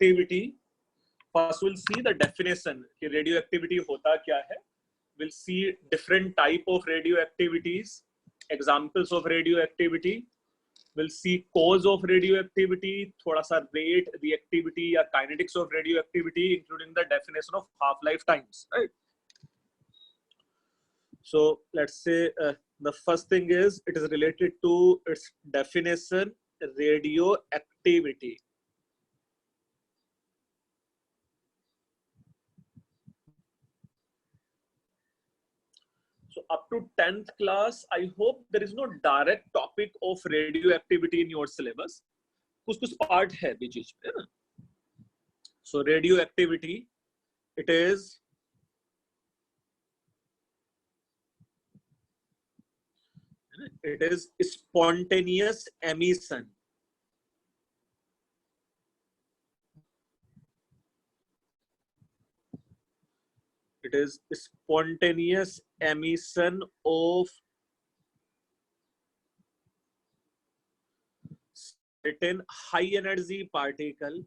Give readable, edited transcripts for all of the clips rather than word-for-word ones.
radioactivity, first we'll see the definition कि radioactivity होता क्या है. We'll see different type of radioactivities, examples of radioactivity. We'll see cause of radioactivity, थोड़ा सा rate, reactivity या kinetics of radioactivity, including the definition of half-life times. Right? So let's say the first thing is it is related to its definition, radioactivity. So up to 10th class, I hope there is no direct topic of radioactivity in your syllabus. कुछ part है बीच में, है ना? So radioactivity, it is spontaneous emission. It is spontaneous emission of certain high energy particle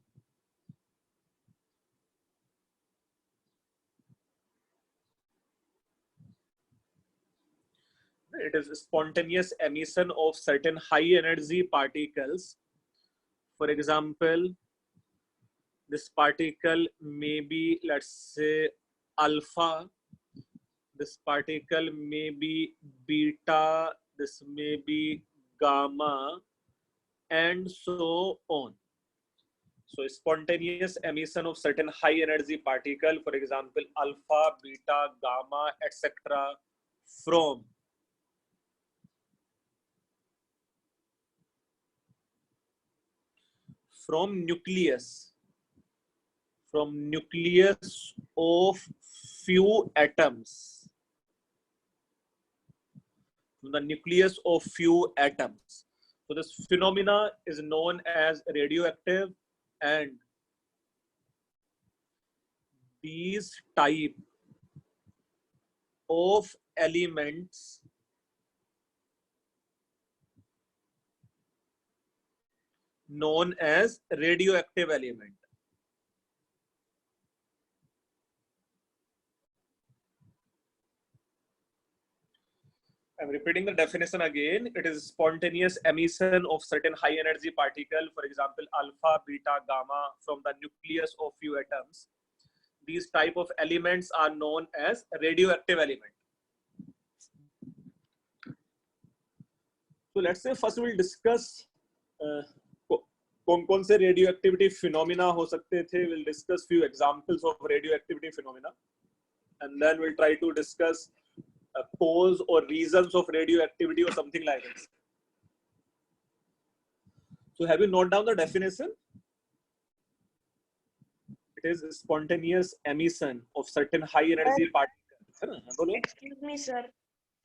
it is spontaneous emission of certain high energy particles. For example, this particle may be, let's say, alpha, this particle may be beta, this may be gamma, and so on. So spontaneous emission of certain high energy particle, for example, alpha, beta, gamma, etc. from nucleus of few atoms, from the nucleus of few atoms. So this phenomena is known as radioactive, and these type of elements known as radioactive element. I'm repeating the definition again. It is spontaneous emission of certain high energy particle, for example, alpha, beta, gamma, from the nucleus of few atoms. These type of elements are known as radioactive element. So let's say first we'll discuss कौन से radioactivity phenomena हो सकते थे. We'll discuss few examples of radioactivity phenomena, and then we'll try to discuss cause or reasons of radioactivity or something like this. So have you noted down the definition? It is spontaneous emission of certain high energy particles. Excuse me, sir.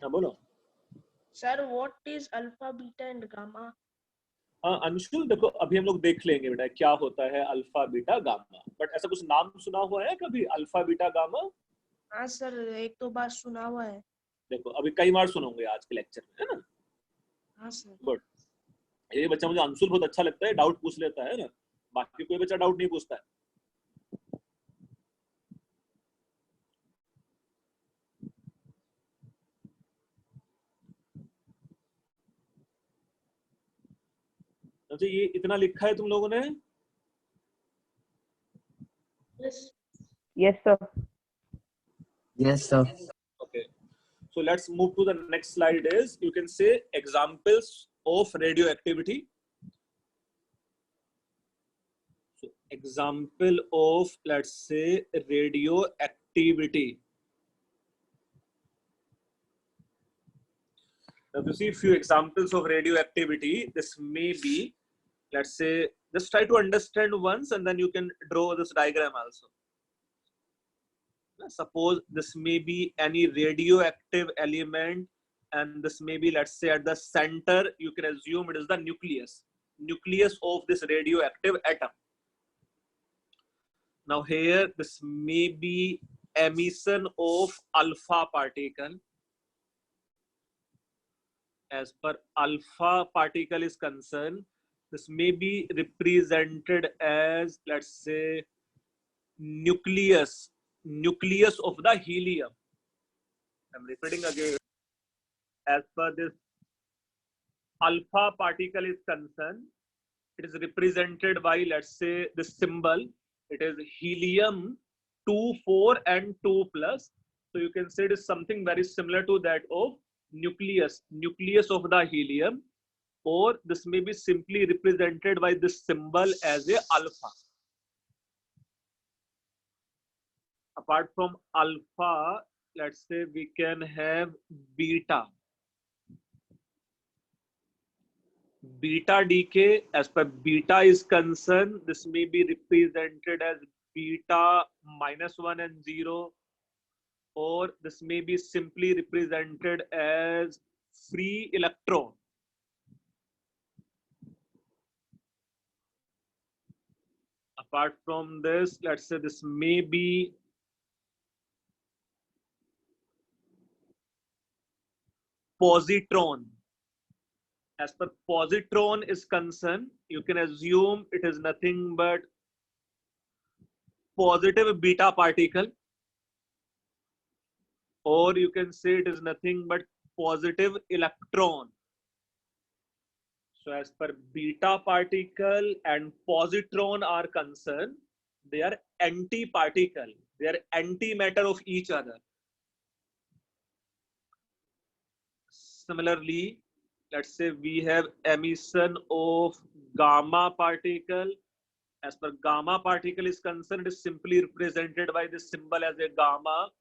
बोलो. Sir, what is alpha, beta and gamma? Anshul देखो अभी हम लोग देख लेंगे बेटा क्या होता है अल्फा बीटा गामा, बट ऐसा कुछ नाम सुना हुआ है कभी अल्फा बीटा गामा? हाँ सर, एक तो बार सुना हुआ है. देखो अभी कई बार सुनोगे आज के लेक्चर में, है ना? हाँ सर. गुड. ये बच्चा मुझे अंशुल बहुत अच्छा लगता है, डाउट पूछ लेता है ना, बाकी कोई बच्चा डाउट नहीं पूछता है. तो ये इतना लिखा है तुम लोगों ने? Yes sir. Yes sir. Okay, so let's move to the next slide. Is you can say examples of radioactivity. So example of, let's say, radioactivity. Now you see few examples of radioactivity. This may be, let's say, just try to understand once and then you can draw this diagram also. Suppose this may be any radioactive element, and this may be, let's say, at the center, you can assume it is the nucleus of this radioactive atom. Now here, this may be emission of alpha particle. As per alpha particle is concerned, this may be represented as, let's say, nucleus of the helium. I'm repeating again. As per this alpha particle is concerned, it is represented by, let's say, this symbol. It is helium 2 4 and 2 plus. So you can say it is something very similar to that of nucleus of the helium, or this may be simply represented by this symbol as a alpha. Apart from alpha, let's say we can have beta. Beta decay, as per beta is concerned, this may be represented as beta -1 and 0, or this may be simply represented as free electron. Apart from this, let's say this may be positron. As per positron is concerned, you can assume it is nothing but positive beta particle, or you can say it is nothing but positive electron. So as per beta particle and positron are concerned, they are anti-particle. They are antimatter of each other. Similarly, let's say we have emission of gamma particle. As per gamma particle is concerned, it is simply represented by this symbol as a gamma,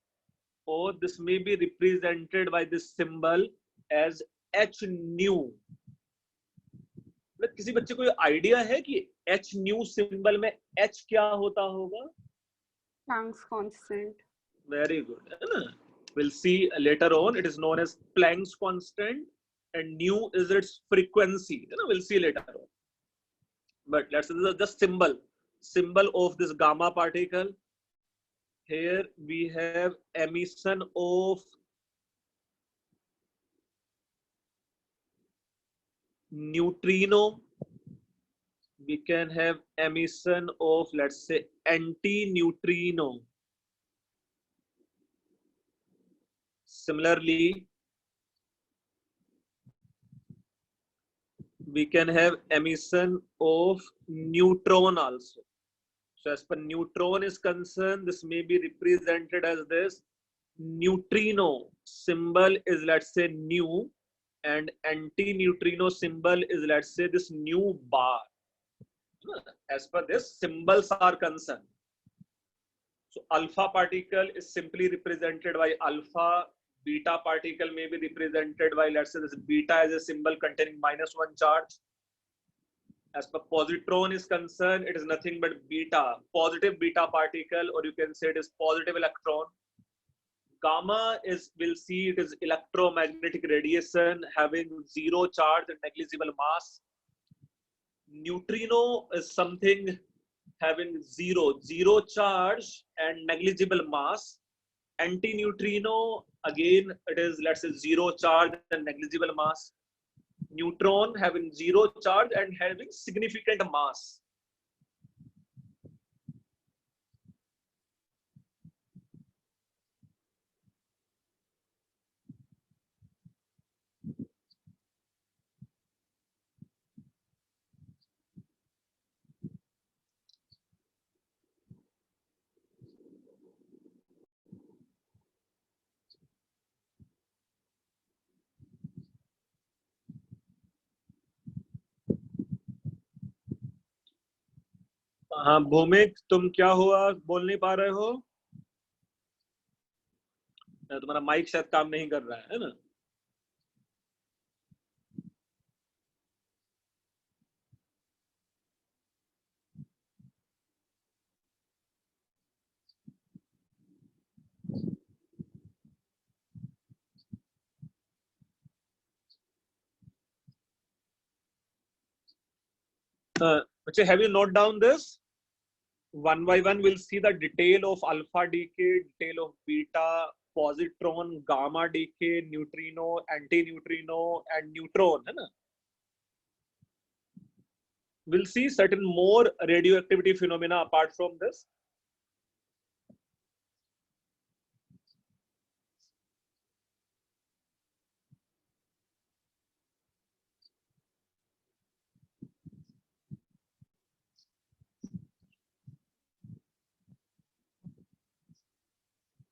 or this may be represented by this symbol as h nu. किसी बच्चे को idea है कि h nu symbol में h क्या होता होगा? Planck's constant. Very good, है ना? We'll see later on. It is known as Planck's constant, and nu is its frequency. You know, we'll see later on. But let's say this is the symbol of this gamma particle. Here we have emission of neutrino. We can have emission of, let's say, anti-neutrino. Similarly, we can have emission of neutron also. So as per neutron is concerned, this may be represented as this. Neutrino symbol is, let's say, nu, and anti-neutrino symbol is, let's say, this nu bar. As per this, symbols are concerned. So alpha particle is simply represented by alpha. Beta particle may be represented by, let's say, this beta as a symbol containing -1 charge. As per positron is concerned, it is nothing but beta, positive beta particle, or you can say it is positive electron. Gamma is, we'll see, it is electromagnetic radiation having 0 charge and negligible mass. Neutrino is something having zero charge and negligible mass. Anti-neutrino, again, it is, let's say, 0 charge and negligible mass. Neutron having 0 charge and having significant mass. हाँ भूमिक, तुम क्या हुआ, बोल नहीं पा रहे हो? तुम्हारा माइक शायद काम नहीं कर रहा है ना? Have you note down this? One by one, we'll see the detail of alpha decay, detail of beta, positron, gamma decay, neutrino, anti-neutrino, and neutron. है ना? we'll see certain more radioactivity phenomena apart from this.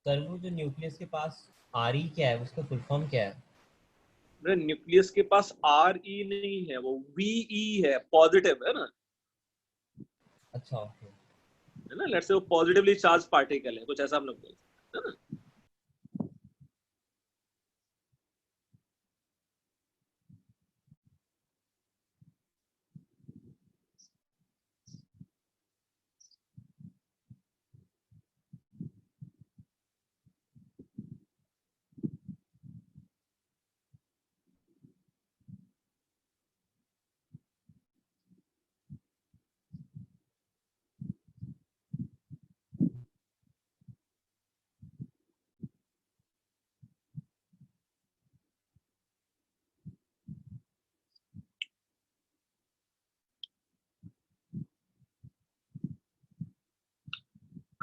Sir वो जो nucleus के पास R E क्या है, उसका full form क्या है? न्यूक्लियस के पास आर ई नहीं है, वो वी है, पॉजिटिव है ना। अच्छा ओके, है ना, लेट्स से वो पॉजिटिवली चार्ज पार्टिकल है, कुछ ऐसा हम लोग बोलते हैं ना।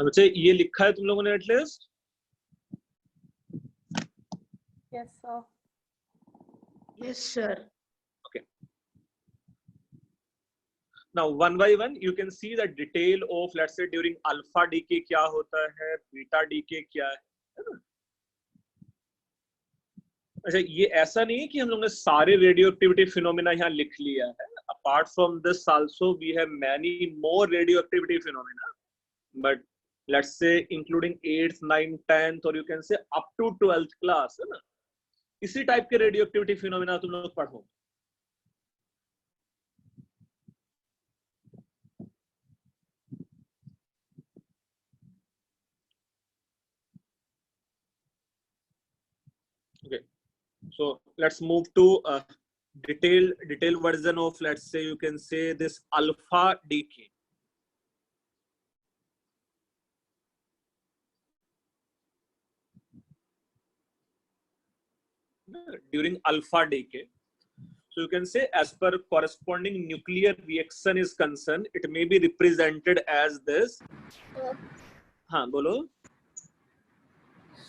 बच्चे ये लिखा है तुम लोगों ने at least? Yes, sir. Yes, sir. Now one by one you can see the detail of, let's say, during alpha decay क्या होता है, बीटा decay क्या है ना। अच्छा, ये ऐसा नहीं है कि हम लोग ने सारे रेडियोएक्टिविटी फिनोमेना यहाँ लिख लिया है। Apart from this also we have many more radioactivity phenomena, but let's say including 8th 9th 10th और you can say up to 12th class, है ना, इसी टाइप के रेडियोएक्टिविटी फिनोमेना तुम लोग पढ़ो। Okay, so let's move to detailed version of, let's say, you can say this alpha decay. During alpha decay, so you can say as per corresponding nuclear reaction is concerned, it may be represented as this. हाँ बोलो।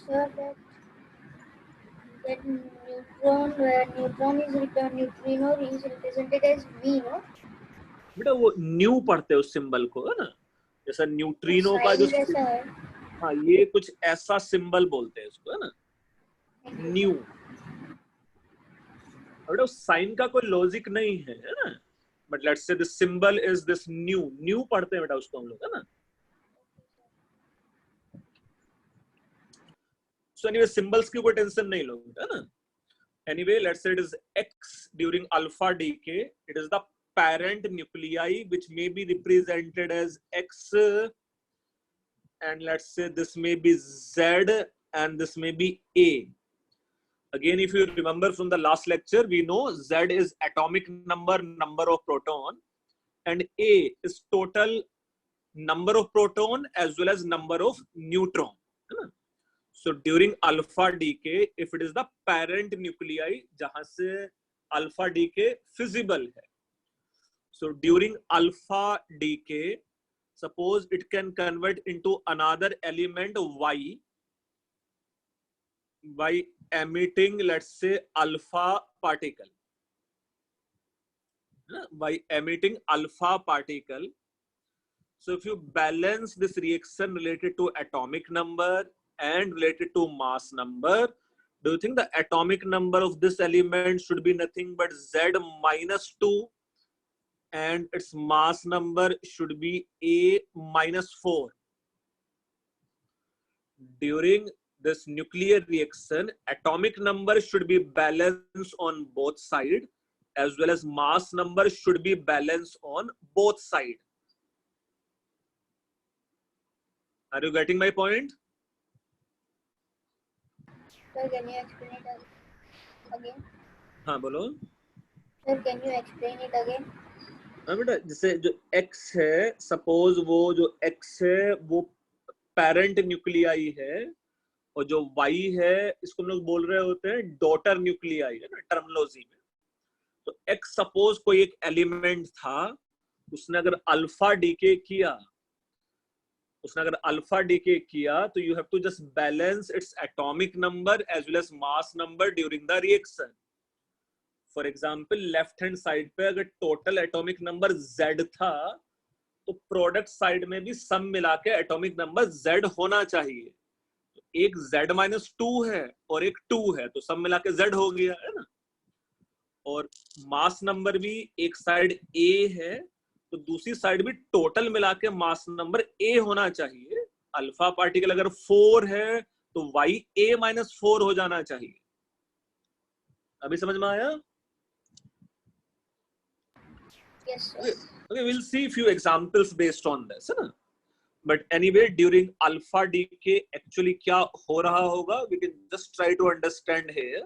Sir, that neutron, where neutron is written, neutrino is represented as V, no? बेटा वो new पढ़ते हो उस symbol को, है ना, जैसा न्यूट्रिनो का जो, कैसा है? हाँ ये कुछ ऐसा सिंबल बोलते हैं उसको, है ना, न्यू। बेटा साइन का कोई लॉजिक नहीं है ना, बट लेट्स से this symbol is this new, new पढ़ते हैं बेटा उसको हम लोग, है ना। So anyway, symbols की कोई टेंशन नहीं लो, है ना। Anyway, let's say it is X during alpha decay. It is the parent nuclei which may be represented as X, and let's say this may be Z and this may be A. Again, if you remember from the last lecture, we know Z is atomic number of proton, and A is total number of proton as well as number of neutron. So during alpha decay, if it is the parent nuclei जहां से alpha decay feasible है, so during alpha decay, suppose it can convert into another element Y by emitting, let's say, alpha particle, by emitting alpha particle. So if you balance this reaction related to atomic number and related to mass number, do you think the atomic number of this element should be nothing but Z minus 2 and its mass number should be A minus 4? During this nuclear reaction, atomic number should be balanced on both sides as well as mass number should be balanced on both sides. Are you getting my point? Sir, can you explain it again? हाँ बोलो। Sir, can you explain it again? हाँ बेटा, जैसे जो X है, suppose वो जो X है वो पेरेंट न्यूक्लियाई है, और जो Y है इसको हम लोग बोल रहे होते हैं डॉटर न्यूक्लियाई, है ना, टर्मिनोलॉजी में। तो X सपोज कोई एक एलिमेंट था उसने अगर अल्फा डीके किया, तो you have to just balance its atomic number as well as mass number during the reaction. For example left hand side पे अगर टोटल एटॉमिक नंबर Z था, तो प्रोडक्ट साइड में भी सम मिला के एटॉमिक नंबर Z होना चाहिए. एक Z-2 है और एक 2 है, तो सब मिला के Z हो गया है ना. और मास नंबर भी एक साइड A है, तो दूसरी साइड भी टोटल मिला के मास नंबर A होना चाहिए. अल्फा पार्टिकल अगर 4 है तो Ya-4 हो जाना चाहिए. अभी समझ में आया? Yes, sir. Okay, we'll see few examples based on this, है ना. But anyway, during alpha decay actually क्या हो रहा होगा, we can just try to understand here.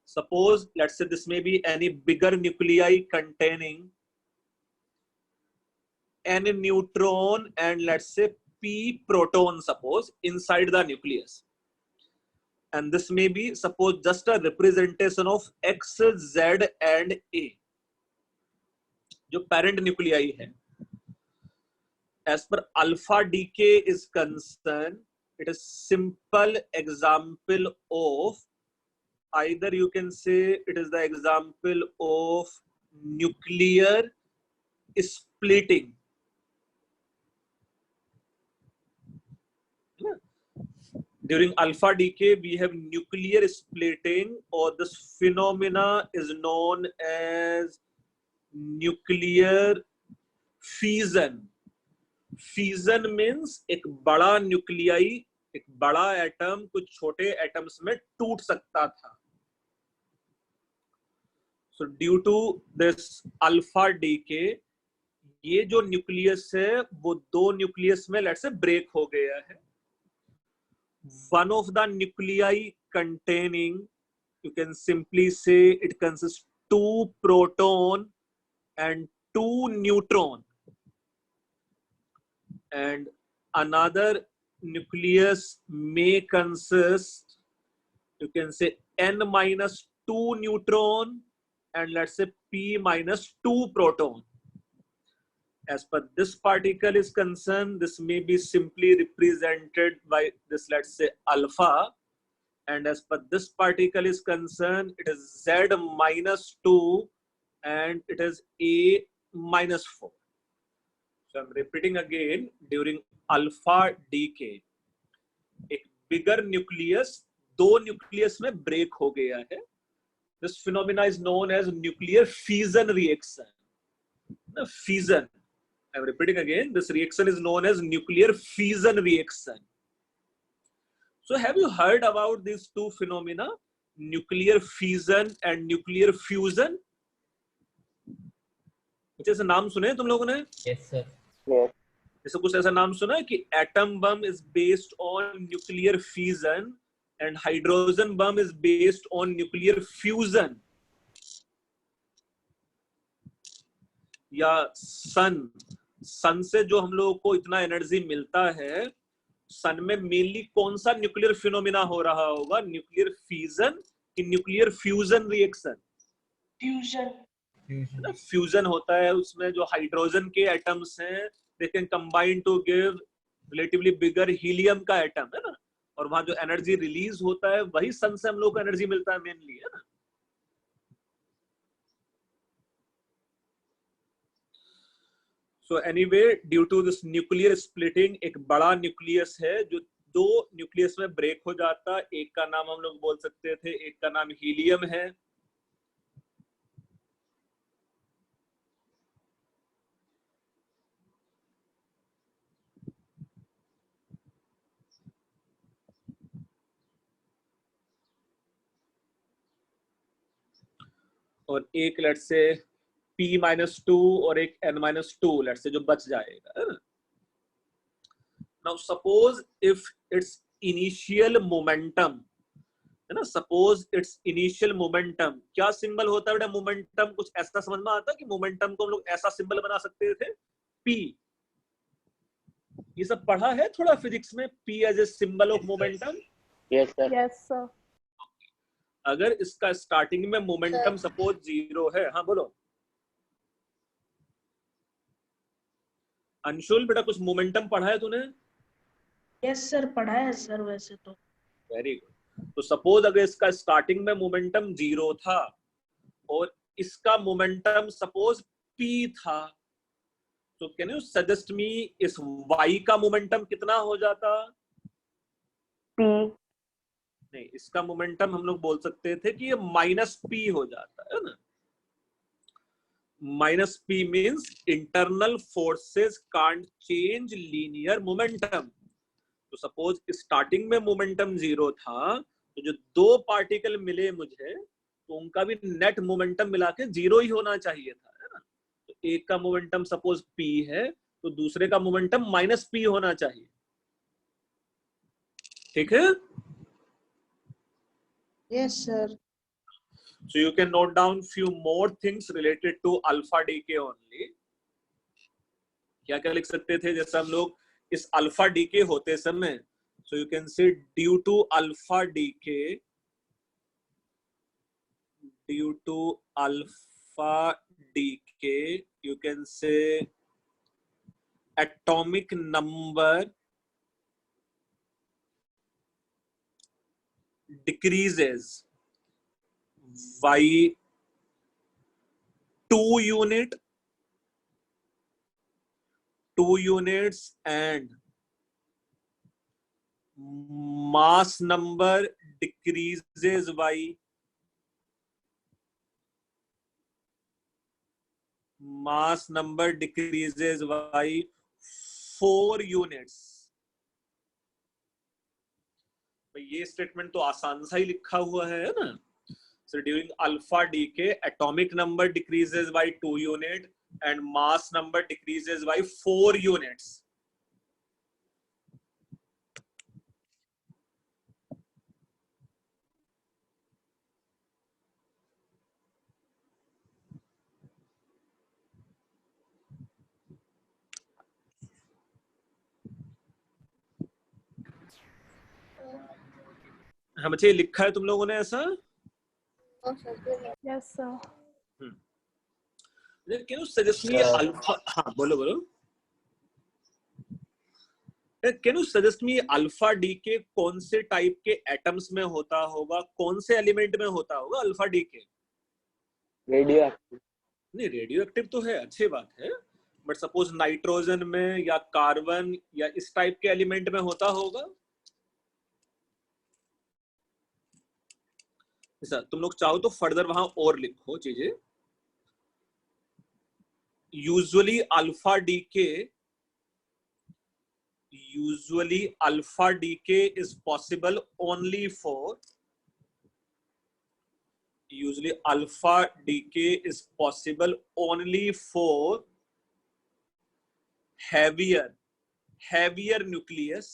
Suppose, let's say this may be any bigger nuclei containing N neutron and let's say P proton, suppose inside the nucleus. And this may be, suppose, just a representation of X, Z and A, जो parent nuclei है. As per alpha decay is concerned, it is simple example of, either you can say it is the example of nuclear splitting. During alpha decay, we have nuclear splitting, or this phenomena is known as nuclear fission. Fission means एक बड़ा nuclei, एक बड़ा atom कुछ छोटे atoms में टूट सकता था. So due to this alpha decay, ये जो न्यूक्लियस है वो दो न्यूक्लियस में लेट्स से ब्रेक हो गया है. One of the nuclei containing, you can simply say it consists 2 proton and 2 neutron, and another nucleus may consist, you can say N-2 neutron and let's say P-2 proton. As per this particle is concerned, this may be simply represented by this, let's say, alpha, and as per this particle is concerned, it is Z-2 and it is A-4. So I'm repeating again, during alpha decay, एक bigger nucleus दो nucleus में break हो गया है. This phenomena is known as nuclear fission reaction. Fission. I'm repeating again, this reaction is known as nuclear fission reaction. So have you heard about these two phenomena, nuclear fission and nuclear fusion? कुछ ऐसा नाम सुने तुम लोगों ने? Yes, sir. जैसे कुछ ऐसा नाम सुना है कि atom bomb is based on nuclear fission and hydrogen bomb is based on nuclear fusion. या सन से जो हम लोगों को इतना एनर्जी मिलता है, सन में मेनली कौन सा न्यूक्लियर फिनोमिना हो रहा होगा, न्यूक्लियर फिजन कि न्यूक्लियर फ्यूजन रिएक्शन? फ्यूजन होता है, उसमें जो हाइड्रोजन के एटम्स हैं they can combine to give relatively bigger helium का एटम, है ना. और वहां जो एनर्जी रिलीज होता है वही सन से हम लोग को एनर्जी मिलता है मेनली, है ना. So anyway, due to this nuclear splitting, एक बड़ा न्यूक्लियस है जो दो न्यूक्लियस में ब्रेक हो जाता. एक का नाम हम लोग बोल सकते थे, एक का नाम हीलियम है. और एक लेट्स से P-2 और एक N-2 लेट्स से जो बच जाएगा. Now suppose if its initial momentum, है ना, suppose its initial momentum, क्या सिंबल होता है बेटा मोमेंटम? कुछ ऐसा समझ में आता है कि मोमेंटम को हम लोग ऐसा सिंबल बना सकते थे, P. ये सब पढ़ा है थोड़ा फिजिक्स में, P as a symbol of momentum. Yes, sir. अगर इसका स्टार्टिंग में मोमेंटम सपोज 0 है, हाँ बोलो. अंशुल बेटा कुछ मोमेंटम पढ़ा है तूने? यस सर, पढ़ा है सर वैसे तो। Very good. तो सपोज अगर इसका स्टार्टिंग में मोमेंटम 0 था और इसका मोमेंटम सपोज p था, तो कैन यू सजेस्ट मी इस y का मोमेंटम कितना हो जाता? P. नहीं, इसका मोमेंटम हम लोग बोल सकते थे कि ये -p हो जाता है ना। -p means internal forces can't change linear momentum. तो सपोज स्टार्टिंग में मोमेंटम 0 था, तो जो दो पार्टिकल मिले मुझे, तो उनका भी नेट मोमेंटम मिला के 0 ही होना चाहिए था, है ना। तो एक का मोमेंटम सपोज p है, तो दूसरे का मोमेंटम -p होना चाहिए। ठीक है? Yes sir. So you can note down few more things related to alpha decay only. क्या क्या लिख सकते थे? जैसे हम लोग इस अल्फा डीके होते समय, so you can say due to alpha decay, you can say atomic number decreases by 2 units and mass number decreases by 4 units। ये स्टेटमेंट तो आसान सा ही लिखा हुआ है ना। So during alpha decay, atomic number decreases by 2 units and mass number decreases by 4 units. हाँ बच्चे, लिखा है तुम लोगों ने ऐसा? Yes, sir. Can you suggest me alpha? हाँ बोलो बोलो। Can you suggest me alpha decay कौन से टाइप के एटम्स में होता होगा, कौन से एलिमेंट में होता होगा अल्फा डीके? Radio active. नहीं, रेडियो एक्टिव तो है, अच्छी बात है, बट सपोज नाइट्रोजन में या कार्बन या इस टाइप के एलिमेंट में होता होगा। ऐसा तुम लोग चाहो तो फर्दर वहां और लिखो चीजें। Usually alpha decay is possible only for heavier nucleus,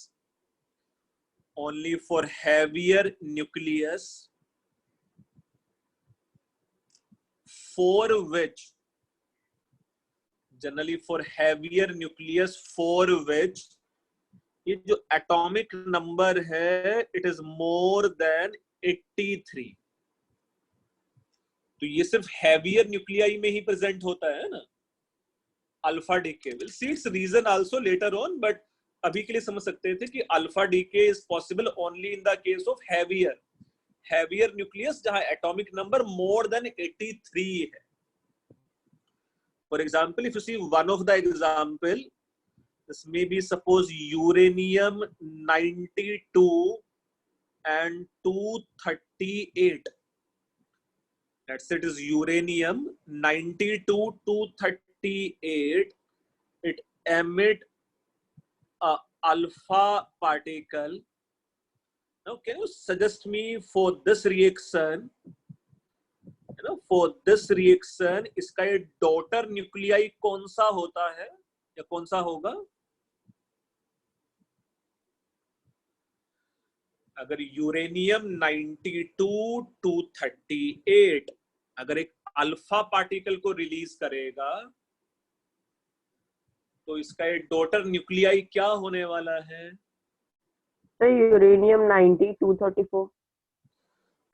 for which ये जो एटॉमिक नंबर है इट इज मोर देन 83। तो ये सिर्फ हैवियर न्यूक्लियाई में ही प्रेजेंट होता है ना alpha decay. Will see its reason also later on, but अभी के लिए समझ सकते थे कि alpha decay is possible only in the case of heavier nucleus, जहां एटॉमिक नंबर मोर देन 83 है। For example, if you see one of the example, this may be suppose uranium 92 and 238. Let's say it is uranium 92 238. It emit a alpha particle. Now, can you suggest me for this reaction? For this reaction इसका ये daughter nuclei कौन सा होता है या कौन सा होगा? अगर यूरेनियम 92 238 अगर एक अल्फा पार्टिकल को रिलीज करेगा, तो इसका ये डॉटर न्यूक्लियाई क्या होने वाला है? तो यूरेनियम 90 234।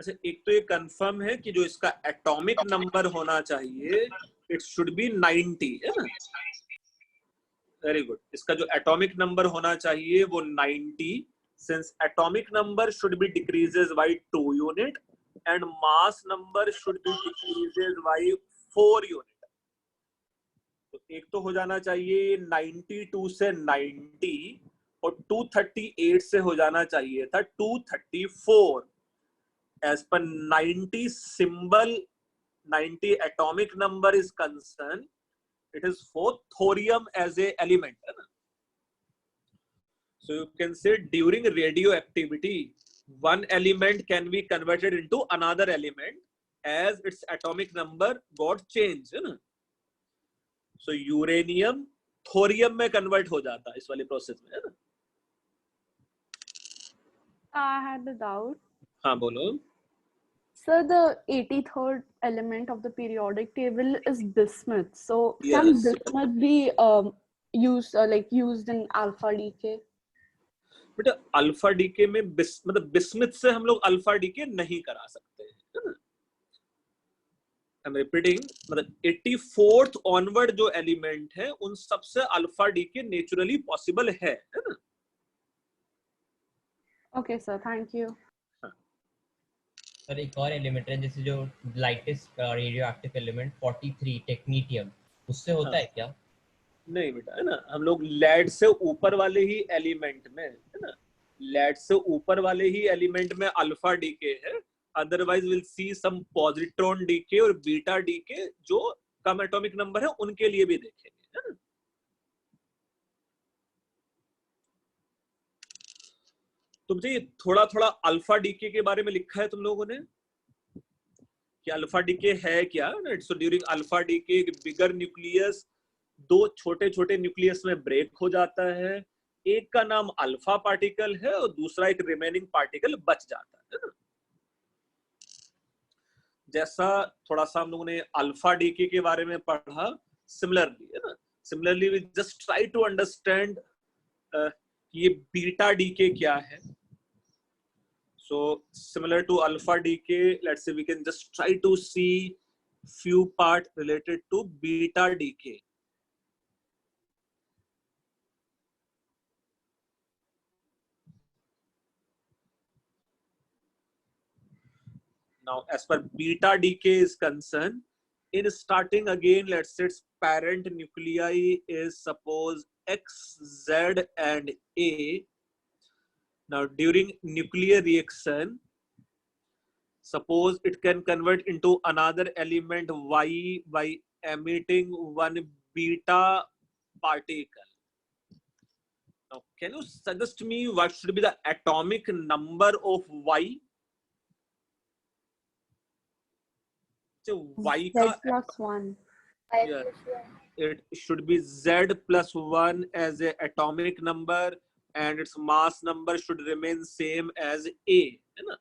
अच्छा, एक तो ये कंफर्म है कि जो इसका एटॉमिक नंबर होना चाहिए इट शुड बी 90, है ना। Very good. इसका जो एटॉमिक नंबर होना चाहिए वो 90, since atomic number should B decreases by 2 unit and mass number should B decreases by 4 unit. तो एक तो हो जाना चाहिए 92 से 90 और 238 से हो जाना चाहिए था 234। As per 90 symbol, 90 atomic number is concerned, it is for thorium as a element, है ना? So you can say during radioactivity, one element can be converted into another element as its atomic number got changed, है ना? So uranium thorium में convert हो जाता है इस वाली प्रोसेस में, है ना? I had a doubt. हाँ बोलो। Sir, the 83rd element of the periodic table is bismuth. So can Yes. bismuth be used in alpha decay? बेटा अल्फा डीके में मतलब बिस्मिथ से हम लोग अल्फा डीके नहीं करा सकते हैं, है ना? I'm repeating, मतलब 84th ऑनवर्ड जो एलिमेंट है उन सबसे अल्फा डीके नेचुरली पॉसिबल है ना? Okay, sir. Thank you. Sir एक और एलिमेंट है जैसे जो लाइटेस्ट रेडियो एक्टिव एलिमेंट 43 टेक्नीटियम, उससे होता है क्या? नहीं बेटा, है ना? हम लोग लेड से ऊपर वाले ही एलिमेंट में, है ना, लेड से ऊपर वाले ही एलिमेंट में अल्फा डीके है, otherwise will see some positron decay और बीटा डीके जो कम एटॉमिक नंबर है उनके लिए भी देखेंगे, है ना? तो मुझे थोड़ा थोड़ा अल्फा डीके के बारे में लिखा है तुम लोगों ने कि अल्फा डीके है क्या? सो ड्यूरिंग अल्फा डीके बिगर न्यूक्लियस दो छोटे छोटे न्यूक्लियस में ब्रेक हो जाता है, एक का नाम अल्फा पार्टिकल है और दूसरा एक रिमेनिंग पार्टिकल बच जाता है ना? जैसा थोड़ा सा हम लोगों ने अल्फा डीके के बारे में पढ़ा, सिमिलरली, है ना, similarly we just try to understand ये बीटा डीके क्या है. So similar to alpha decay, let's say we can just try to see few part related to beta decay. Now, as per beta decay is concerned, in starting again, let's say its parent nuclei is suppose X, Z, and A. Now, during nuclear reaction, suppose it can convert into another element Y by emitting one beta particle. Now, can you suggest me what should be the atomic number of Y? So Y Z ka, plus 1. yeah, it should be Z plus 1 as a atomic number, and its mass number should remain same as A.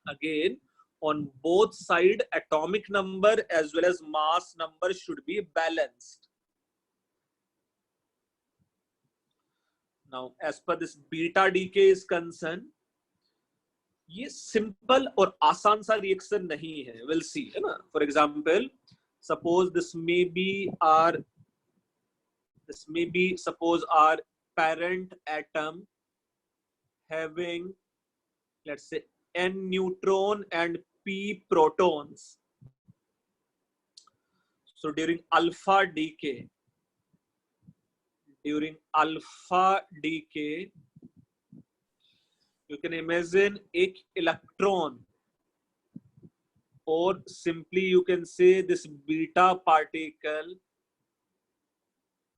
Again, on both side, atomic number as well as mass number should be balanced. Now, as per this beta decay is concerned, ये simple और आसान सा reaction नहीं है. We'll see, है ना? For example, suppose this may be suppose our parent atom having, let's say, n neutron and p protons. So during alpha decay, you can imagine एक electron, or simply you can say this beta particle.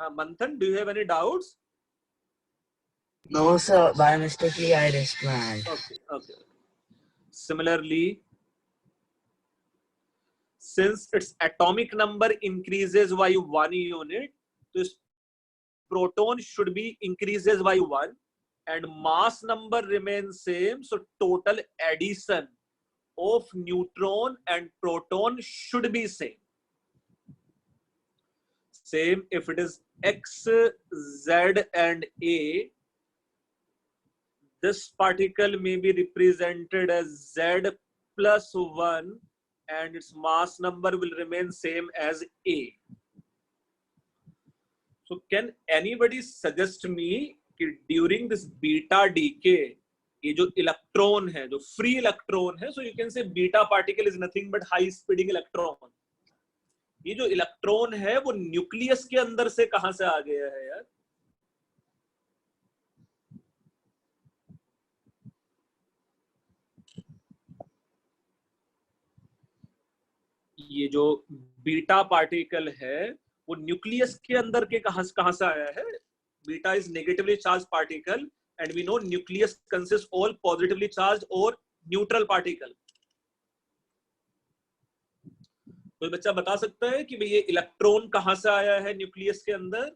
Manthan, do you have any doubts? No, sir. By mistakenly, I raised my hand. Okay. Similarly, since its atomic number increases by 1 unit, this proton should be increases by 1 and mass number remains same. So total addition of neutron and proton should be same. Same if it is X, Z, and A. This particle may be represented as Z plus 1 and its mass number will remain same as A. So So can anybody suggest me कि during this beta decay ये जो electron है, जो free electron है, so you can say beta particle is nothing but high speeding electron. ये जो electron है वो न्यूक्लियस के अंदर से कहां से आ गया है यार? ये जो बीटा पार्टिकल है वो न्यूक्लियस के अंदर के कहां से आया है? Beta is negatively charge particle and we know nucleus consist all positively charge और न्यूट्रल पार्टिकल. कोई बच्चा बता सकता है कि भाई ये इलेक्ट्रॉन कहां से आया है न्यूक्लियस के अंदर?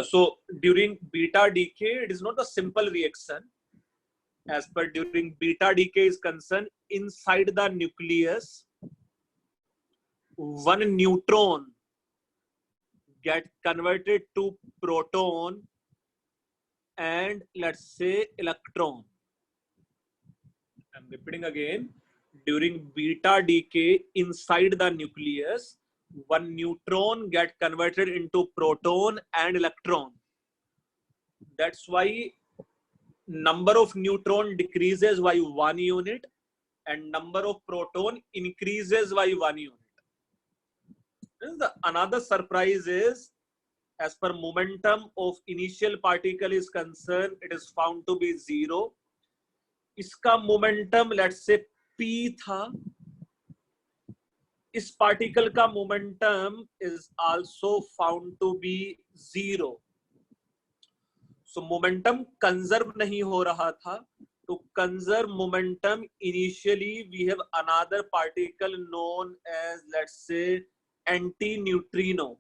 So during beta decay, it is not a simple reaction. As per during beta decay is concerned, inside the nucleus, one neutron get converted to proton and let's say electron. I'm repeating again. During beta decay, inside the nucleus, one neutron get converted into proton and electron. That's why number of neutron decreases by 1 unit and number of proton increases by 1 unit. Another surprise is, as per momentum of initial particle is concerned, it is found to be 0. इसका momentum let's say p था. इस particle का momentum is also found to be 0. So momentum conserve नहीं हो रहा था. To conserve momentum, initially we have another particle known as, let's say, antineutrino.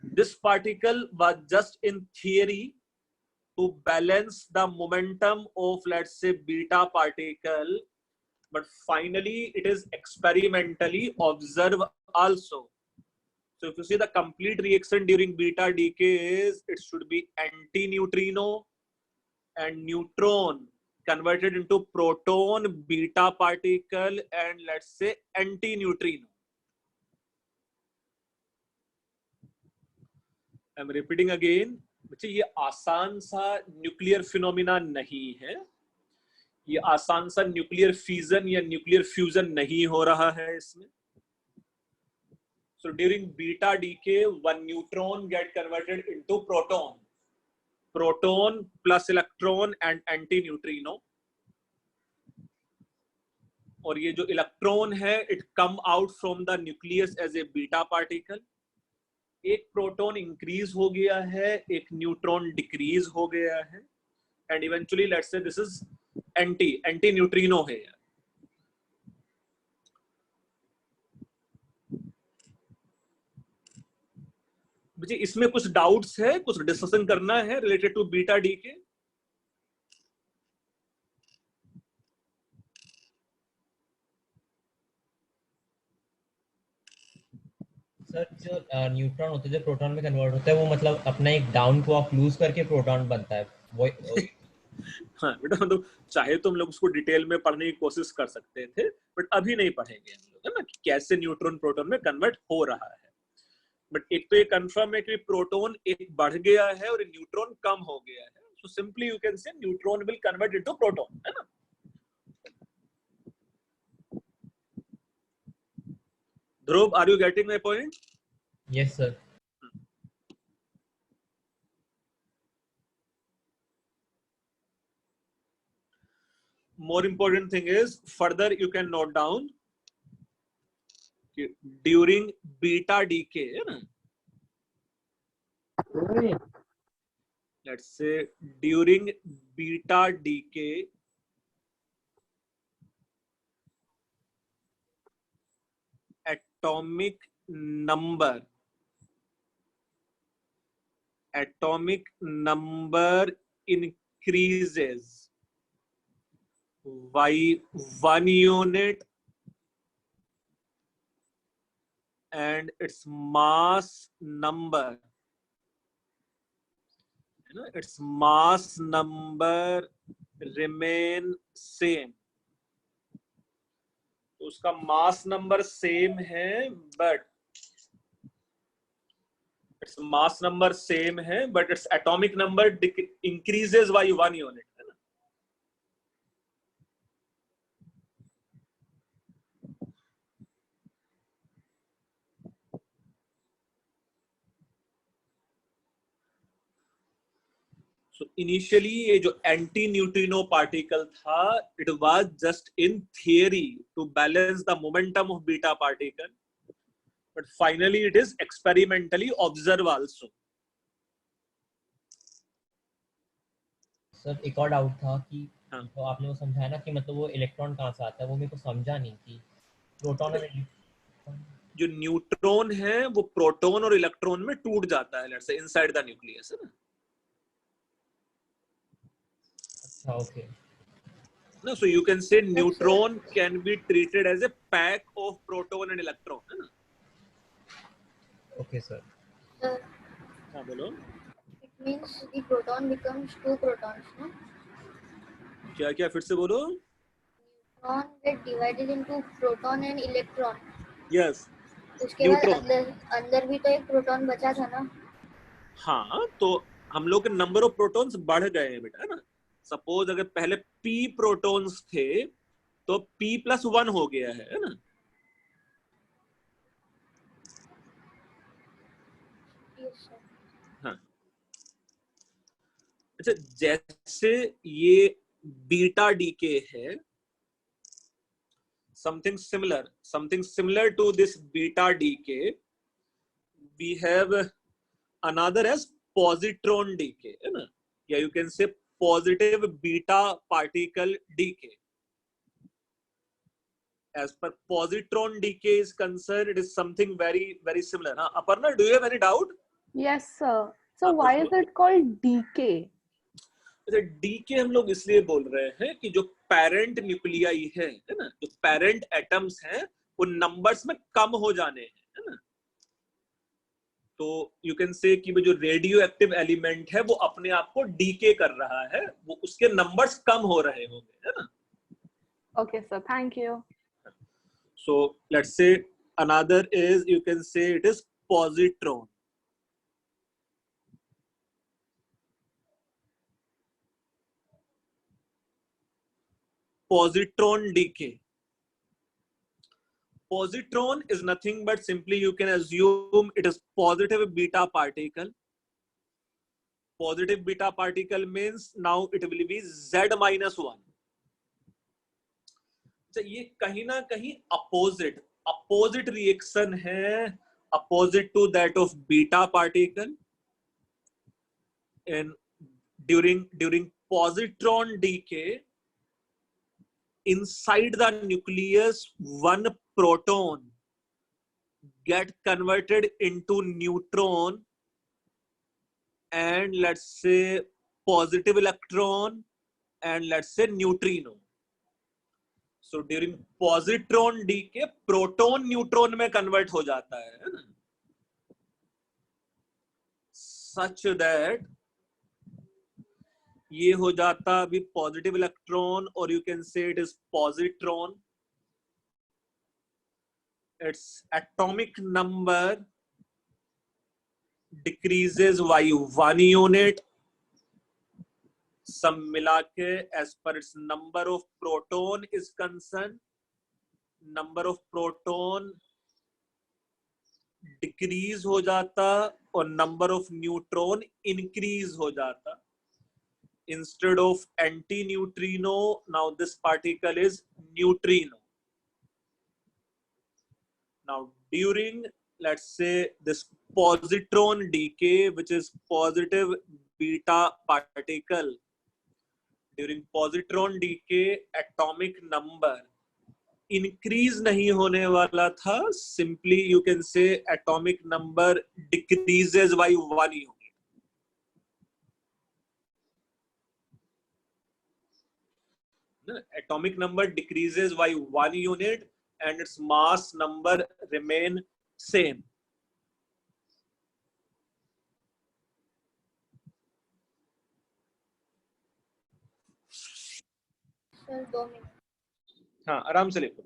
This particle was just in theory to balance the momentum of, let's say, beta particle, but finally it is experimentally observed also. So if you see the complete reaction during beta decay is, it should be antineutrino and neutron converted into proton, beta particle, and let's say antineutrino. I'm repeating again. बच्चे ये आसान सा nuclear phenomena नहीं है. ये आसान सा nuclear fission या न्यूक्लियर फ्यूजन नहीं हो रहा है इसमें. So during beta decay, one neutron get converted into proton. Proton plus electron and antineutrino. और ये जो इलेक्ट्रॉन है, it come out from the nucleus as a beta particle. एक प्रोटॉन इंक्रीज हो गया है, एक न्यूट्रॉन डिक्रीज हो गया है, and eventually let's say this is anti neutrino है. मुझे इसमें कुछ डाउट्स है, कुछ डिस्कशन करना है related to beta decay. Sir जो न्यूट्रॉन होते हैं जो प्रोटॉन में कन्वर्ट होता है वो मतलब अपना एक डाउन क्लॉक लूज करके प्रोटॉन बनता है वो. हाँ बेटा, मतलब चाहे तो हम लोग उसको डिटेल में पढ़ने की कोशिश कर सकते थे, बट अभी नहीं पढ़ेंगे हम लोग, है ना, कि कैसे न्यूट्रॉन प्रोटॉन में कन्वर्ट हो रहा है. बट एक तो ये कंफर्म है कि प्रोटॉन एक बढ़ गया है और न्यूट्रॉन कम हो गया है. सो सिंपली यू कैन से neutron will convert into proton, है ना. Dhruv, are you getting my point? Yes, sir. More important thing is, further you can note down during beta decay है ना, let's say during beta decay atomic number increases by 1 unit and its mass number, its mass number remain same. तो उसका mass number same है but it's mass number same है but it's atomic number increases by 1 unit, है ना. So initially ये जो anti neutrino particle था, it was just in theory to balance the momentum of beta particle, but finally it is experimentally observed also. Sir एक और doubt था कि हाँ. तो आपने वो समझाया ना कि मतलब वो इलेक्ट्रॉन कहाँ से आता है, वो मेरे को समझा नहीं कि प्रोटॉन और जो न्यूट्रॉन है वो प्रोटॉन और इलेक्ट्रॉन में टूट जाता है, let's say inside the nucleus, है ना. अच्छा okay. No, so you can say neutron can be treated as a pack of proton and electron, है ना. Okay sir. Sir, हाँ बोलो. it means the proton becomes 2 protons, no? क्या क्या फिर से बोलो. Neutron get divided into proton and electron. Yes. उसके बाद Neutron. अंदर भी तो एक प्रोटॉन बचा था ना. हाँ, तो हम लोग के नंबर ऑफ प्रोटॉन्स बढ़ गए हैं बेटा, है ना. सपोज अगर पहले p प्रोटॉन्स थे तो p+1 हो गया है ना. Yes, sir. हाँ. अच्छा, जैसे ये बीटा डीके है, something similar to this beta decay, we have another as positron decay, है ना. या you can say positive beta particle decay. As per positron decay is concerned, it is something very very similar. Aparna, do you have any doubt? Yes, sir. So why is it called decay? Decay हम लोग इसलिए बोल रहे हैं कि जो parent nuclei है ना, जो पेरेंट एटम्स हैं वो नंबर्स में कम हो जाने हैं, है ना. तो यू कैन से कि वो जो रेडियो एक्टिव एलिमेंट है वो अपने आप को डीके कर रहा है, वो उसके नंबर्स कम हो रहे होंगे, है ना. Okay, sir. Thank you. So let's say another is, you can say it is positron. Positron decay. Positron is nothing but simply you can assume it is positive beta particle. Positive beta particle means now it will be Z-1. ये कहीं ना कहीं opposite reaction है, opposite to that of beta particle. And during positron decay, inside the nucleus, one proton get converted into neutron and let's say positive electron and let's say neutrino. So during positron decay, proton neutron में convert हो जाता है ना? Such that ये हो जाता अभी positive electron और you can say it is positron. Its atomic number decreases by 1 unit. सब मिला के as per its number of proton is concern, number of proton decrease हो जाता और नंबर ऑफ न्यूट्रॉन इंक्रीज हो जाता. Instead of anti-neutrino, now this particle is neutrino. Now during, let's say, this positron decay, which is positive beta particle, during positron decay atomic number increase नहीं होने वाला था, simply you can say atomic number decreases by 1 unit. Atomic number decreases by 1 unit and its mass number remain same. Sir, 2 minutes. हाँ, आराम से लिखो.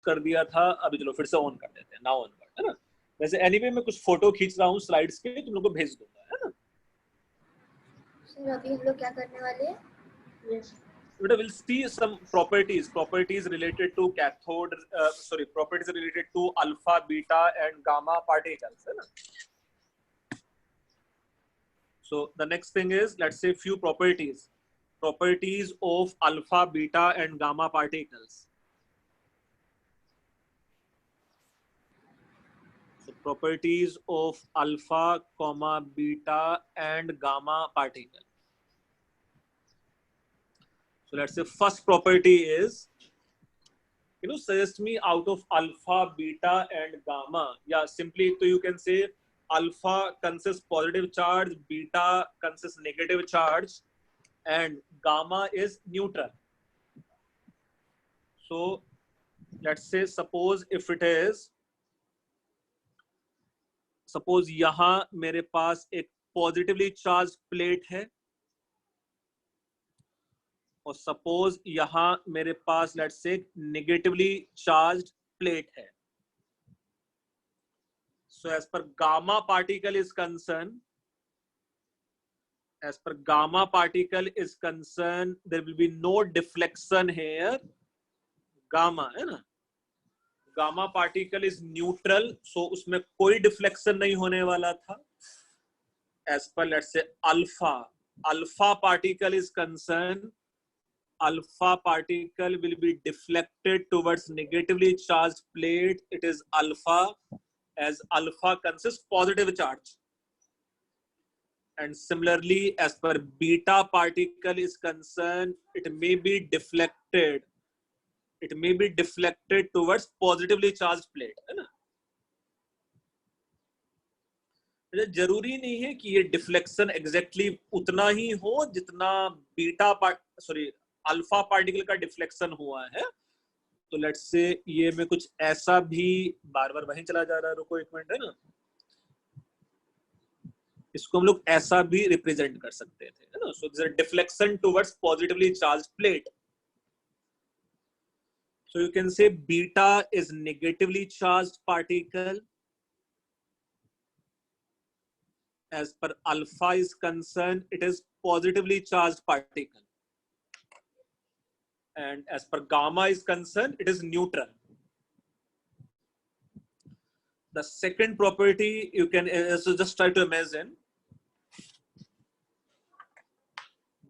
कर दिया था, अभी चलो फिर से ऑन कर देते हैं. नाउ ऑन कर, है ना. वैसे एनीवे मैं कुछ फोटो खींच रहा हूँ स्लाइड्स के, तुम लोगों को भेज दूंगा, है ना. सर अभी हम लोग क्या करने वाले हैं? Yes. We'll see some properties related to cathode, properties related to alpha, beta and gamma particles, है ना. So the next thing is, let's say few properties of alpha, beta and gamma particles. So properties of alpha, beta and gamma particle. So let's say first property is, suggest me out of alpha, beta and gamma. Yeah, simply so you can say alpha consists positive charge, beta consists negative charge, and gamma is neutral. So let's say suppose if it is, suppose यहाँ मेरे पास एक positively charged plate है और suppose यहाँ मेरे पास let's say negatively charged plate है. So as per gamma particle is concerned, there will be no deflection here. Gamma है ना, gamma particle is neutral, so उसमें कोई deflection नहीं होने वाला था. As per let's say alpha particle is concerned, alpha particle will be deflected towards negatively charged plate. It is alpha, as alpha consists positive charge. And similarly, as per beta particle is concerned, it may be deflected towards positively charged plate, है ना. जरूरी नहीं है कि ये deflection exactly उतना ही हो जितना अल्फा पार्टिकल का डिफ्लेक्शन हुआ है. तो लेट्स से ये मैं कुछ ऐसा भी, बार बार वहीं चला जा रहा है, रुको एक मिनट, है ना. इसको हम लोग ऐसा भी रिप्रेजेंट कर सकते थे, है ना. So this is deflection towards positively charged plate. So you can say beta is negatively charged particle. As per alpha is concerned, it is positively charged particle. And as per gamma is concerned, it is neutral. The second property you can so just try to imagine.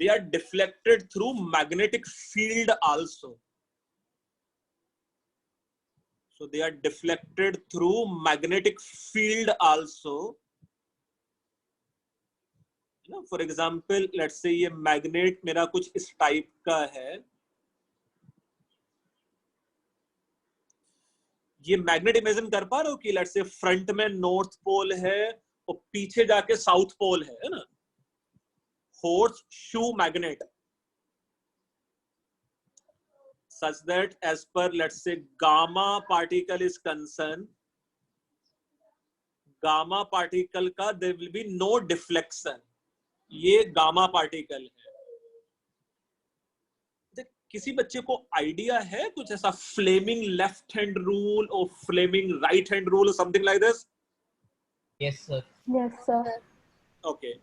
They are deflected through magnetic field also. So they are deflected through magnetic field also. For example, let's say ये magnet मेरा कुछ इस type का है. ये magnet imagine कर पा रहे हो कि लेट्स से फ्रंट में नॉर्थ पोल है और पीछे जाके साउथ पोल है ना. Horse shoe magnet. Such that as per let's say gamma particle is concerned, gamma particle का there will be no deflection. ये gamma particle है. किसी बच्चे को आइडिया है कुछ ऐसा फ्लेमिंग लेफ्ट हैंड रूल और Fleming right hand rule something like this? Yes sir. Yes, sir. Okay.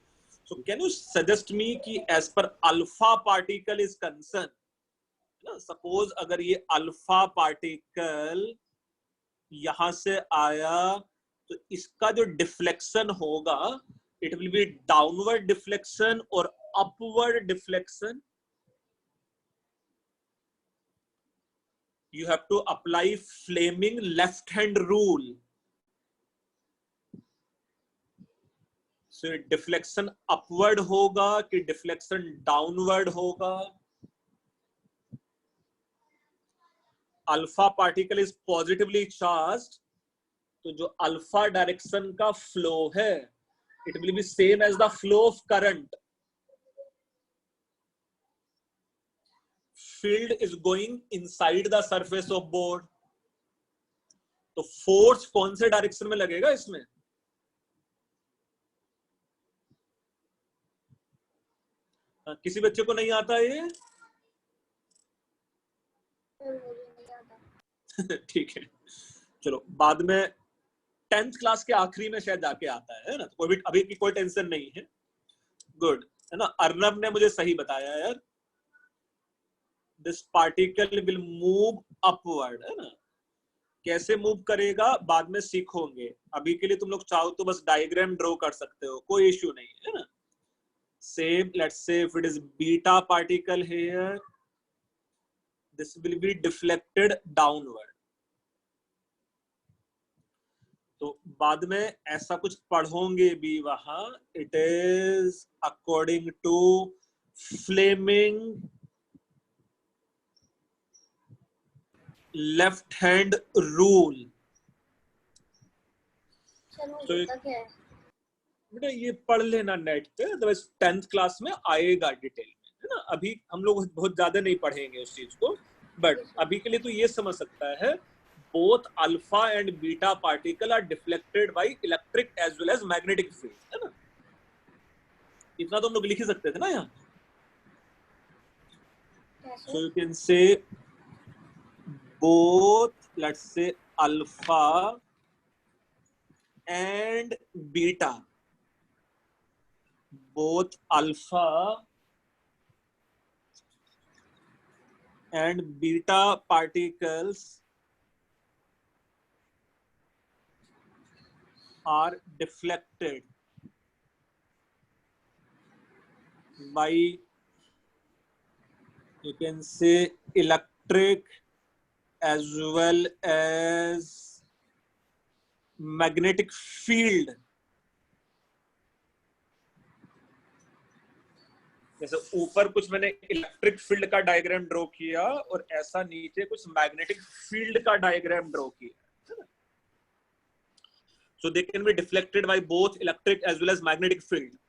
So can you suggest me कि as per alpha particle is concerned, suppose अगर ये अल्फा पार्टिकल यहां से आया तो इसका जो डिफ्लेक्शन होगा it will be downward deflection और upward deflection. you have to apply Fleming left hand rule. So deflection upward होगा कि deflection downward होगा? Alpha particle is positively charged, तो जो alpha direction का flow है, it will be same as the flow of current. Field is going inside the surface of board. तो force कौन से डायरेक्शन में लगेगा इसमें? किसी बच्चे को नहीं आता ये? ठीक है, चलो बाद में 10th क्लास के आखिरी में शायद जाके आता है ना, तो अभी की कोई टेंशन नहीं है। गुड है ना। अर्नब ने मुझे सही बताया यार, this particle will move upward, है ना। कैसे मूव करेगा बाद में सीखोगे, अभी के लिए तुम लोग चाहो तो बस डायग्राम ड्रॉ कर सकते हो, कोई इश्यू नहीं है ना। Same, let's say if it is beta particle here, this will be deflected downward. तो बाद में ऐसा कुछ पढ़ोगे भी वहां, it is according to Fleming left hand rule. चलो क्या है? बेटा ये पढ़ लेना नेट पे, तो 10th क्लास में आएगा डिटेल में, है ना। अभी हम लोग बहुत ज्यादा नहीं पढ़ेंगे उस चीज को, बट अभी के लिए तो ये समझ सकता है both alpha and beta particle are deflected by electric as well as magnetic field, है ना। इतना तो हम लोग लिख ही सकते थे ना यहाँ। सो यू कैन से both, let's say alpha and beta, both alpha and beta particles are deflected by, you can say, electric as well as magnetic field. जैसे ऊपर कुछ मैंने इलेक्ट्रिक फील्ड का डायग्राम ड्रॉ किया और ऐसा नीचे कुछ मैग्नेटिक फील्ड का डायग्राम ड्रॉ किया, so they can be deflected by both electric as well as magnetic field.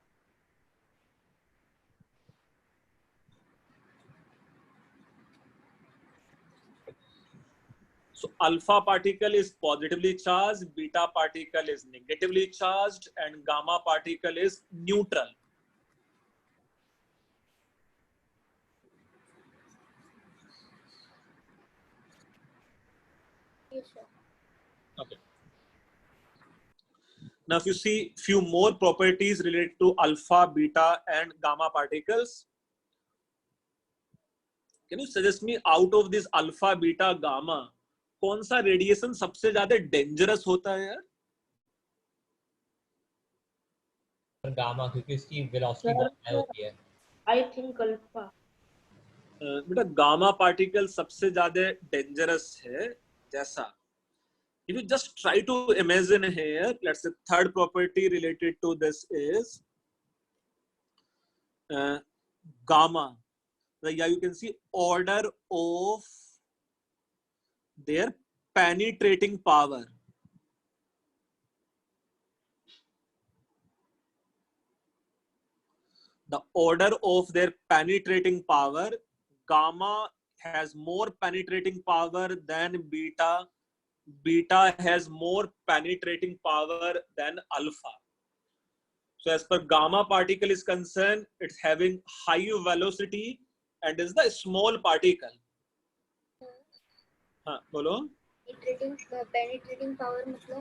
So alpha particle is positively charged, beta particle is negatively charged, and gamma particle is neutral. Yes, sir. Okay. Now if you see few more properties related to alpha, beta and gamma particles, can you suggest me out of this alpha, beta, gamma, कौन सा radiation सबसे ज्यादा dangerous होता है यार? Gamma, क्योंकि उसकी velocity बहुत हाई होती है। I think alpha. बेटा गामा पार्टिकल सबसे ज्यादा डेंजरस है। जैसा if you just try to imagine here, let's say third property related to this is gamma. Yeah, you can see order of their penetrating power. The order of their penetrating power, gamma has more penetrating power than beta, beta has more penetrating power than alpha. So as per gamma particle is concerned, it's having high velocity and is the small particle. हाँ बोलो। Penetrating power मतलब?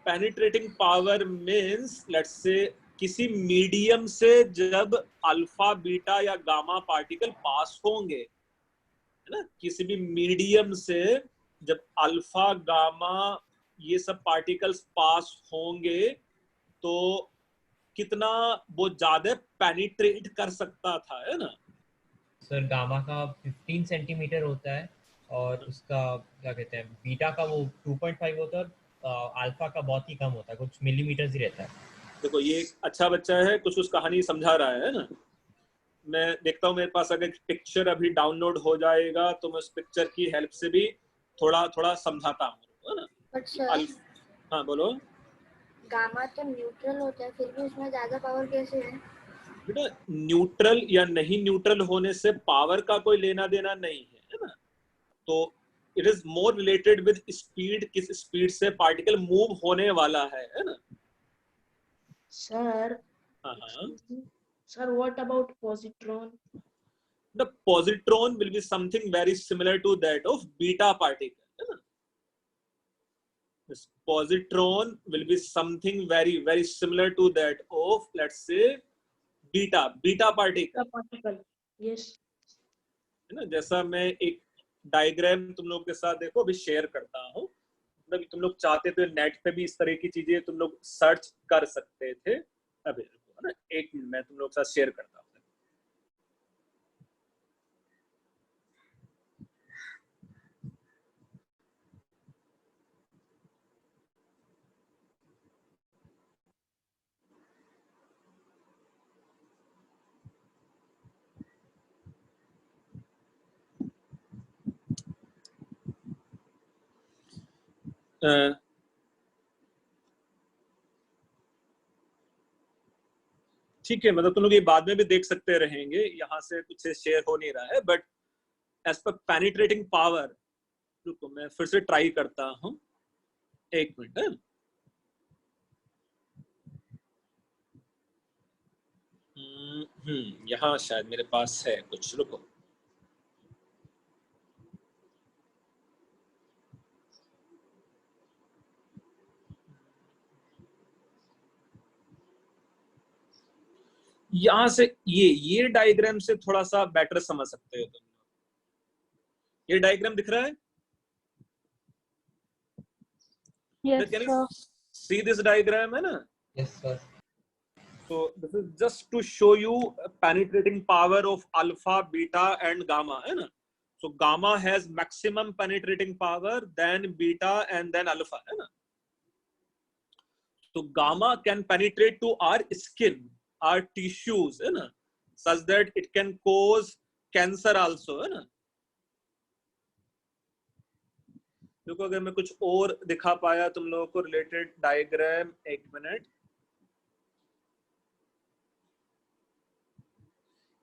Penetrating power means let's say किसी medium से जब alpha, beta या gamma particle pass होंगे, है ना, किसी भी मीडियम से जब अल्फा, गामा ये सब पार्टिकल्स पास होंगे तो कितना वो ज्यादा पेनिट्रेट कर सकता था, है ना। सर गामा का 15 सेंटीमीटर होता है और उसका क्या कहते हैं बीटा का वो 2.5 होता है और अल्फा का बहुत ही कम होता है, कुछ मिलीमीटर्स ही रहता है। देखो ये एक अच्छा बच्चा है, कुछ उस कहानी समझा रहा है ना। मैं देखता हूँ मेरे पास अगर पिक्चर अभी डाउनलोड हो जाएगा तो मैं उस पिक्चर की हेल्प से भी थोड़ा थोड़ा समझाता हूँ, है ना। बट सर हाँ बोलो गामा तो न्यूट्रल होता है, फिर भी उसमें ज्यादा पावर कैसे है? बेटा, न्यूट्रल या नहीं न्यूट्रल होने से पावर का कोई लेना देना नहीं है ना। तो it is more related with speed, किस स्पीड से पार्टिकल मूव होने वाला है ना। Sir, हाँ excuse me. Sir, what about positron? the positron will be something very similar to that of beta particle, है ना। This positron will be something very very similar to that of, let's say, beta particle, The particle. Yes. है ना। जैसा मैं एक diagram तुम लोग के साथ देखो अभी शेयर करता हूँ, मतलब तुम लोग चाहते तो नेट पे भी इस तरह की चीजें तुम लोग सर्च कर सकते थे। अभी है ना, एक मिनट मैं तुम लोग के साथ शेयर करता हूँ। ठीक है, मतलब तुम लोग ये बाद में भी देख सकते रहेंगे, यहाँ से कुछ शेयर हो नहीं रहा है, but as per penetrating power, रुको मैं फिर से ट्राई करता हूँ, एक मिनट है। यहाँ शायद मेरे पास है कुछ, रुको। यहाँ से ये डायग्राम से थोड़ा सा बेटर समझ सकते हो तुम। ये डायग्राम दिख रहा है? Yes, Can you sir. see this diagram, है ना? Yes sir. So this is just to show you penetrating power of alpha, beta and gamma, है ना? So gamma has maximum penetrating power, then beta and then alpha, है ना? So gamma can penetrate to our skin, our tissues, है ना? Such that it can cause cancer also, है ना? देखो अगर मैं कुछ और दिखा पाया तुम लोगों को रिलेटेड डायग्राम, एक मिनट,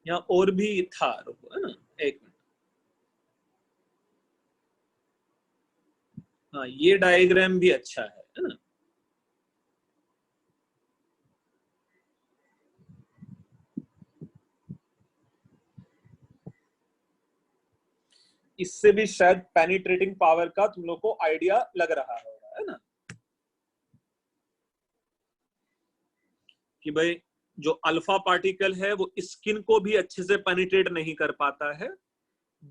यहाँ और भी था, रुको, है ना, एक मिनट। हाँ ये डायग्राम भी अच्छा है ना। इससे भी शायद पेनिट्रेटिंग पावर का तुम लोग को आइडिया लग रहा होगा, है ना, कि भाई जो अल्फा पार्टिकल है वो स्किन को भी अच्छे से पेनिट्रेट नहीं कर पाता है,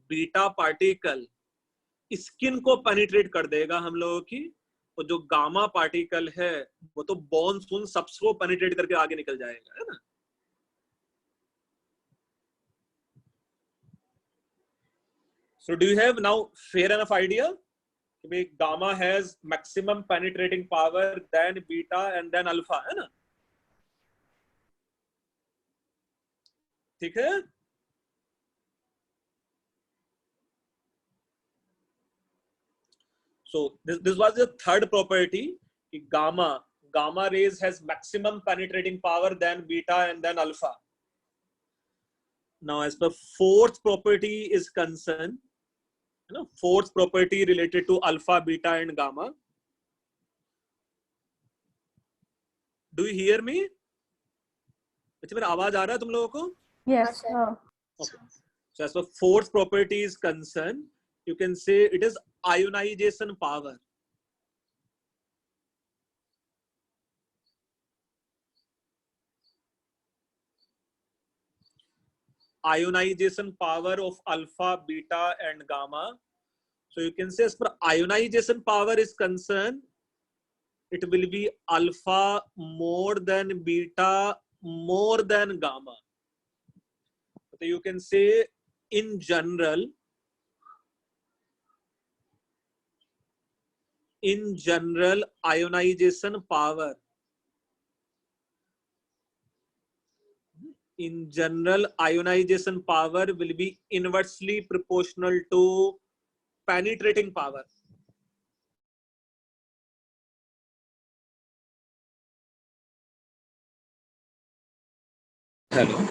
बीटा पार्टिकल स्किन को पेनिट्रेट कर देगा हम लोगों की, और जो गामा पार्टिकल है वो तो बोन्स उन सबको पेनिट्रेट करके आगे निकल जाएगा, है ना। So do you have now fair enough idea? Gamma has maximum penetrating power, then beta and then alpha, है ना। ठीक है। So this was the third property, gamma rays has maximum penetrating power, then beta and then alpha. Now as per fourth property is concerned, you know, fourth property related to alpha, beta and gamma. Do you hear me? अच्छा मेरा आवाज आ रहा है तुम लोगों को? Yes, sir. Okay. So as for fourth property is concerned, you can say it is ionization power. Ionization power of alpha, beta and gamma. So you can say as far ionization power is concerned, it will be alpha more than beta more than gamma. So you can say in general in general ionization power, in general ionization power will be inversely proportional to penetrating power. Hello.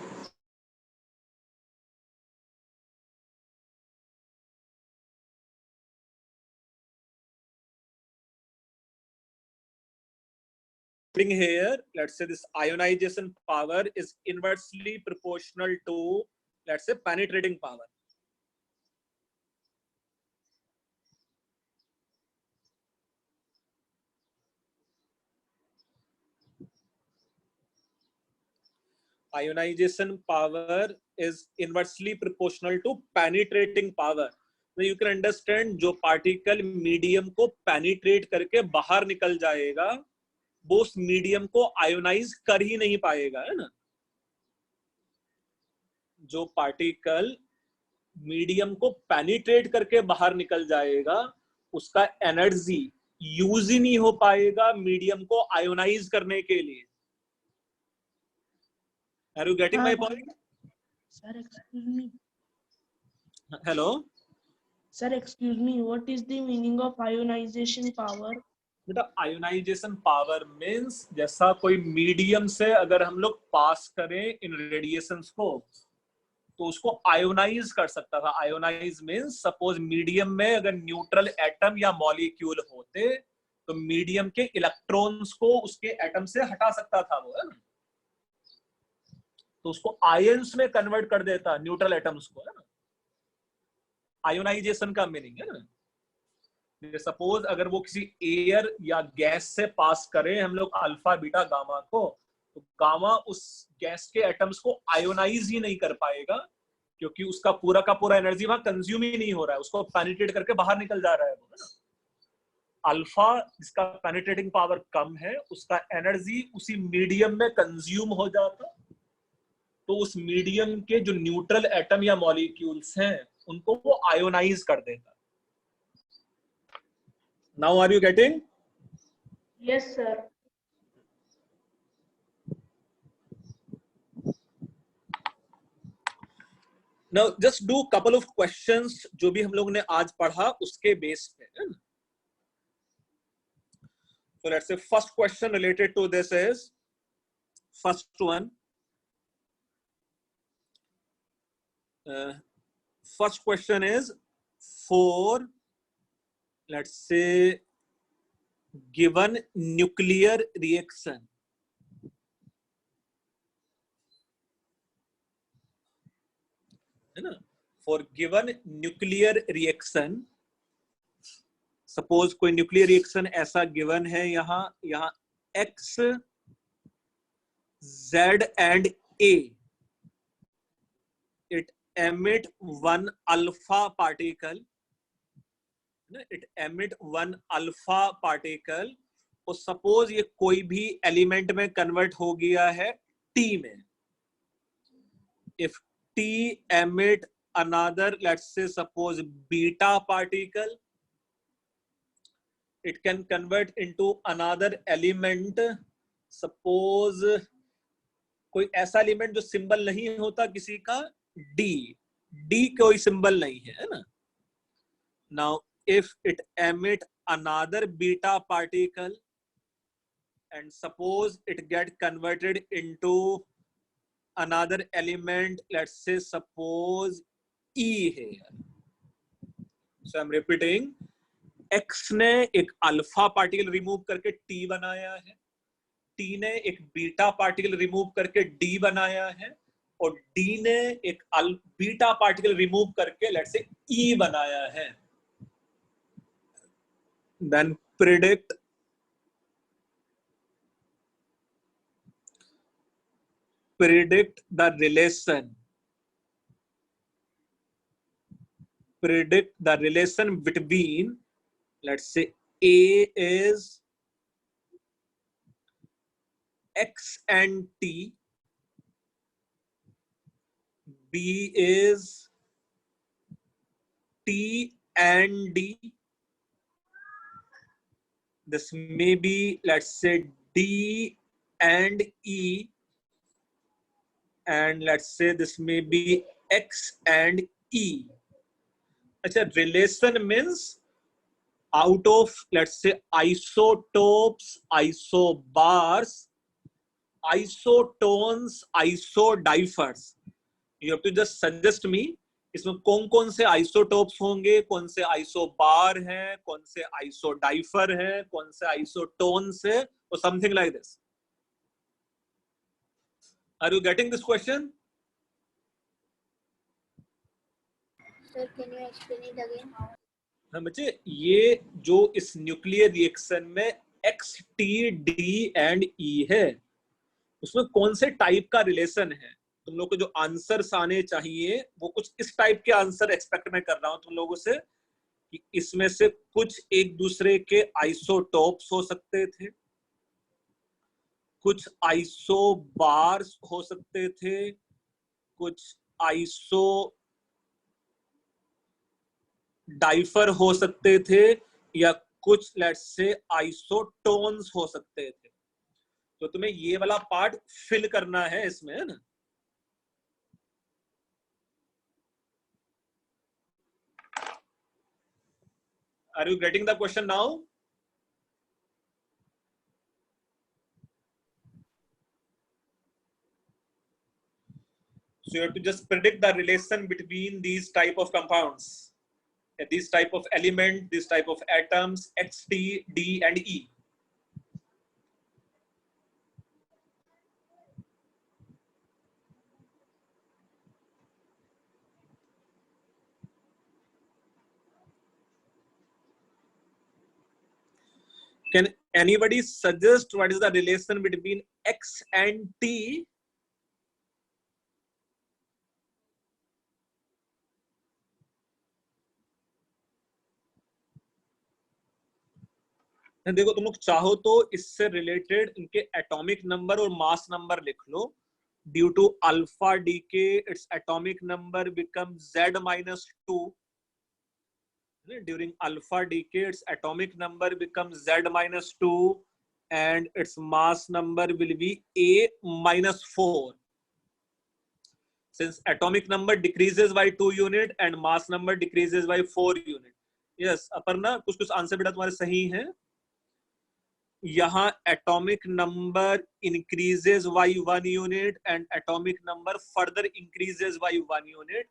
Here, let's say this ionization power is inversely proportional to, let's say, penetrating power. Ionization power is inversely proportional to penetrating power. So you can understand, जो particle medium को penetrate करके बाहर निकल जाएगा वो उस medium को ionise कर ही नहीं पाएगा, है ना। जो पार्टिकल मीडियम को पेनिट्रेट करके बाहर निकल जाएगा उसका एनर्जी यूज ही नहीं हो पाएगा मीडियम को आयोनाइज करने के लिए। Are you getting my point? Sir, excuse me. Hello. Sir, excuse me. What is the meaning of ionization power? बेटा आयोनाइजेशन पावर मीन्स जैसा कोई मीडियम से अगर हम लोग पास करें इन रेडिएशंस को तो उसको आयोनाइज कर सकता था। आयोनाइज मीन्स सपोज मीडियम में अगर न्यूट्रल एटम या मॉलिक्यूल होते तो मीडियम के इलेक्ट्रॉन्स को उसके एटम से हटा सकता था वो, है ना। तो उसको आयंस में कन्वर्ट कर देता न्यूट्रल एटम्स को, है ना। आयोनाइजेशन का मीनिंग है ना। सपोज अगर वो किसी एयर या गैस से पास करें हम लोग अल्फा बीटा गामा को, तो गामा उस गैस के एटम्स को आयोनाइज ही नहीं कर पाएगा क्योंकि उसका पूरा का पूरा एनर्जी वहां कंज्यूम ही नहीं हो रहा है, उसको पेनिट्रेट करके बाहर निकल जा रहा है वो, है ना। अल्फा जिसका पेनिट्रेटिंग पावर कम है उसका एनर्जी उसी मीडियम में कंज्यूम हो जाता, तो उस मीडियम के जो न्यूट्रल एटम या मॉलिक्यूल्स हैं उनको वो आयोनाइज कर देता। Now are you getting? Yes, sir. Now just do couple of questions जो भी हम लोग ने आज पढ़ा उसके बेस पे, है ना। So let's say first question related to this is, first one, first question is for, let's say, given nuclear reaction, है ना। For given nuclear reaction, suppose कोई न्यूक्लियर रिएक्शन ऐसा गिवन है यहाँ X, Z and A, it emit one alpha particle, it emit one alpha particle, तो suppose ये कोई भी एलिमेंट में कन्वर्ट हो गया है T में। If T emit another, let's say suppose beta particle, it can convert into another element, suppose कोई ऐसा एलिमेंट जो सिंबल नहीं होता किसी का D कोई सिंबल नहीं है ना। Now if it emit another beta particle and suppose it get converted into another element, let's say suppose E here, so I'm repeating, X ने एक अल्फा पार्टिकल रिमूव करके T बनाया है, T ने एक बीटा पार्टिकल रिमूव करके D बनाया है, और D ने एक बीटा पार्टिकल रिमूव करके लेट्स से E बनाया है। Then predict the relation, predict the relation between, let's say A is X and T, B is T and D, this may be, let's say, D and E, and let's say this may be X and E. Achha, relation means out of, let's say, isotopes, isobars, isotones, isodifers. You have to just suggest me इसमें कौन कौन से isotopes होंगे, कौन से isobar हैं, कौन से आइसोडाइफर हैं, कौन से आइसोटोन्स है, or something like this. Are you getting this question? Sir, can you explain it again? हाँ बच्चे, ये जो इस न्यूक्लियर रिएक्शन में X, T, D and E है, उसमें कौन से टाइप का रिलेशन है? तुम लोग को जो आंसर्स आने चाहिए वो कुछ इस टाइप के आंसर एक्सपेक्ट मैं कर रहा हूं तुम लोगों से, कि इसमें से कुछ एक दूसरे के आइसोटोप्स हो सकते थे, कुछ आइसोबार्स हो सकते थे, कुछ आइसो डाइफर हो सकते थे, या कुछ लेट्स से आइसोटोन्स हो सकते थे. तो तुम्हें ये वाला पार्ट फिल करना है इसमें, है ना. Are you getting the question now? So you have to just predict the relation between these type of compounds, these type of element, this type of atoms, X, T, D and E. Can anybody suggest what is the relation between X and T? देखो तुम लोग चाहो तो इससे related इनके atomic number और mass number लिख लो. Due to alpha decay it's atomic number become Z-2. During alpha decay, its atomic number becomes Z-2 and its mass number will be A-4. Since atomic number decreases by 2 unit and mass number decreases by 4 unit. Yes, Aparna, कुछ answer बेटा तुम्हारे सही हैं. यहाँ atomic number increases by 1 unit and atomic number further increases by 1 unit.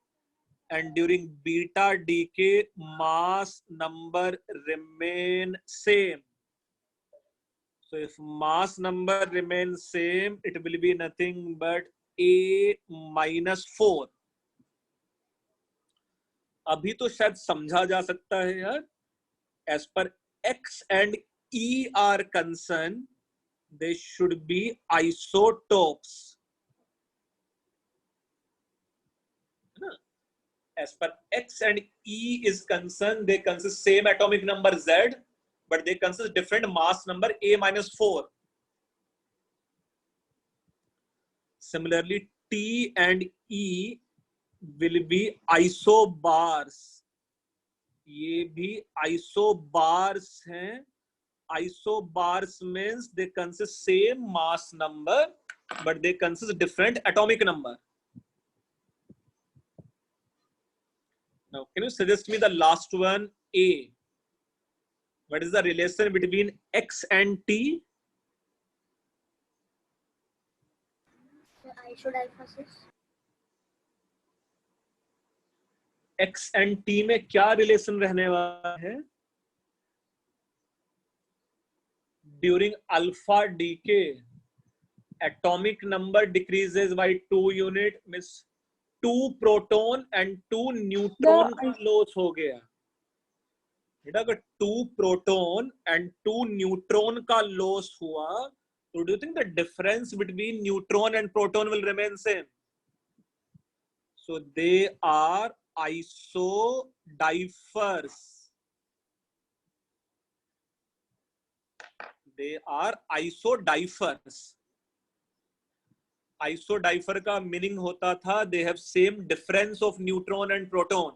And during beta decay, mass number remain same. So if mass number remains same, it will be nothing but A-4. अभी तो शायद समझा जा सकता है यार. As per X and E are concerned, they should be isotopes. As per X and E is concerned, they consist same atomic number Z, but they consist different mass number A-4. Similarly, T and E will be isobars. ये भी isobars हैं. Isobars means they consist same mass number, but they consist different atomic number. Now, can you suggest me the last one, A? What is the relation between X and T? Isodiaphysis. X and T में क्या relation रहने वाला है? During alpha decay, atomic number decreases by 2 unit, means 2 proton and 2 neutron का loss हो गया. बेटा अगर 2 प्रोटॉन एंड 2 न्यूट्रॉन का लॉस हुआ, तो do you think the difference between neutron and proton will remain same? So they are isodiaphers. They are isodiaphers. Isodiapher का meaning होता था they have same difference of neutron and proton.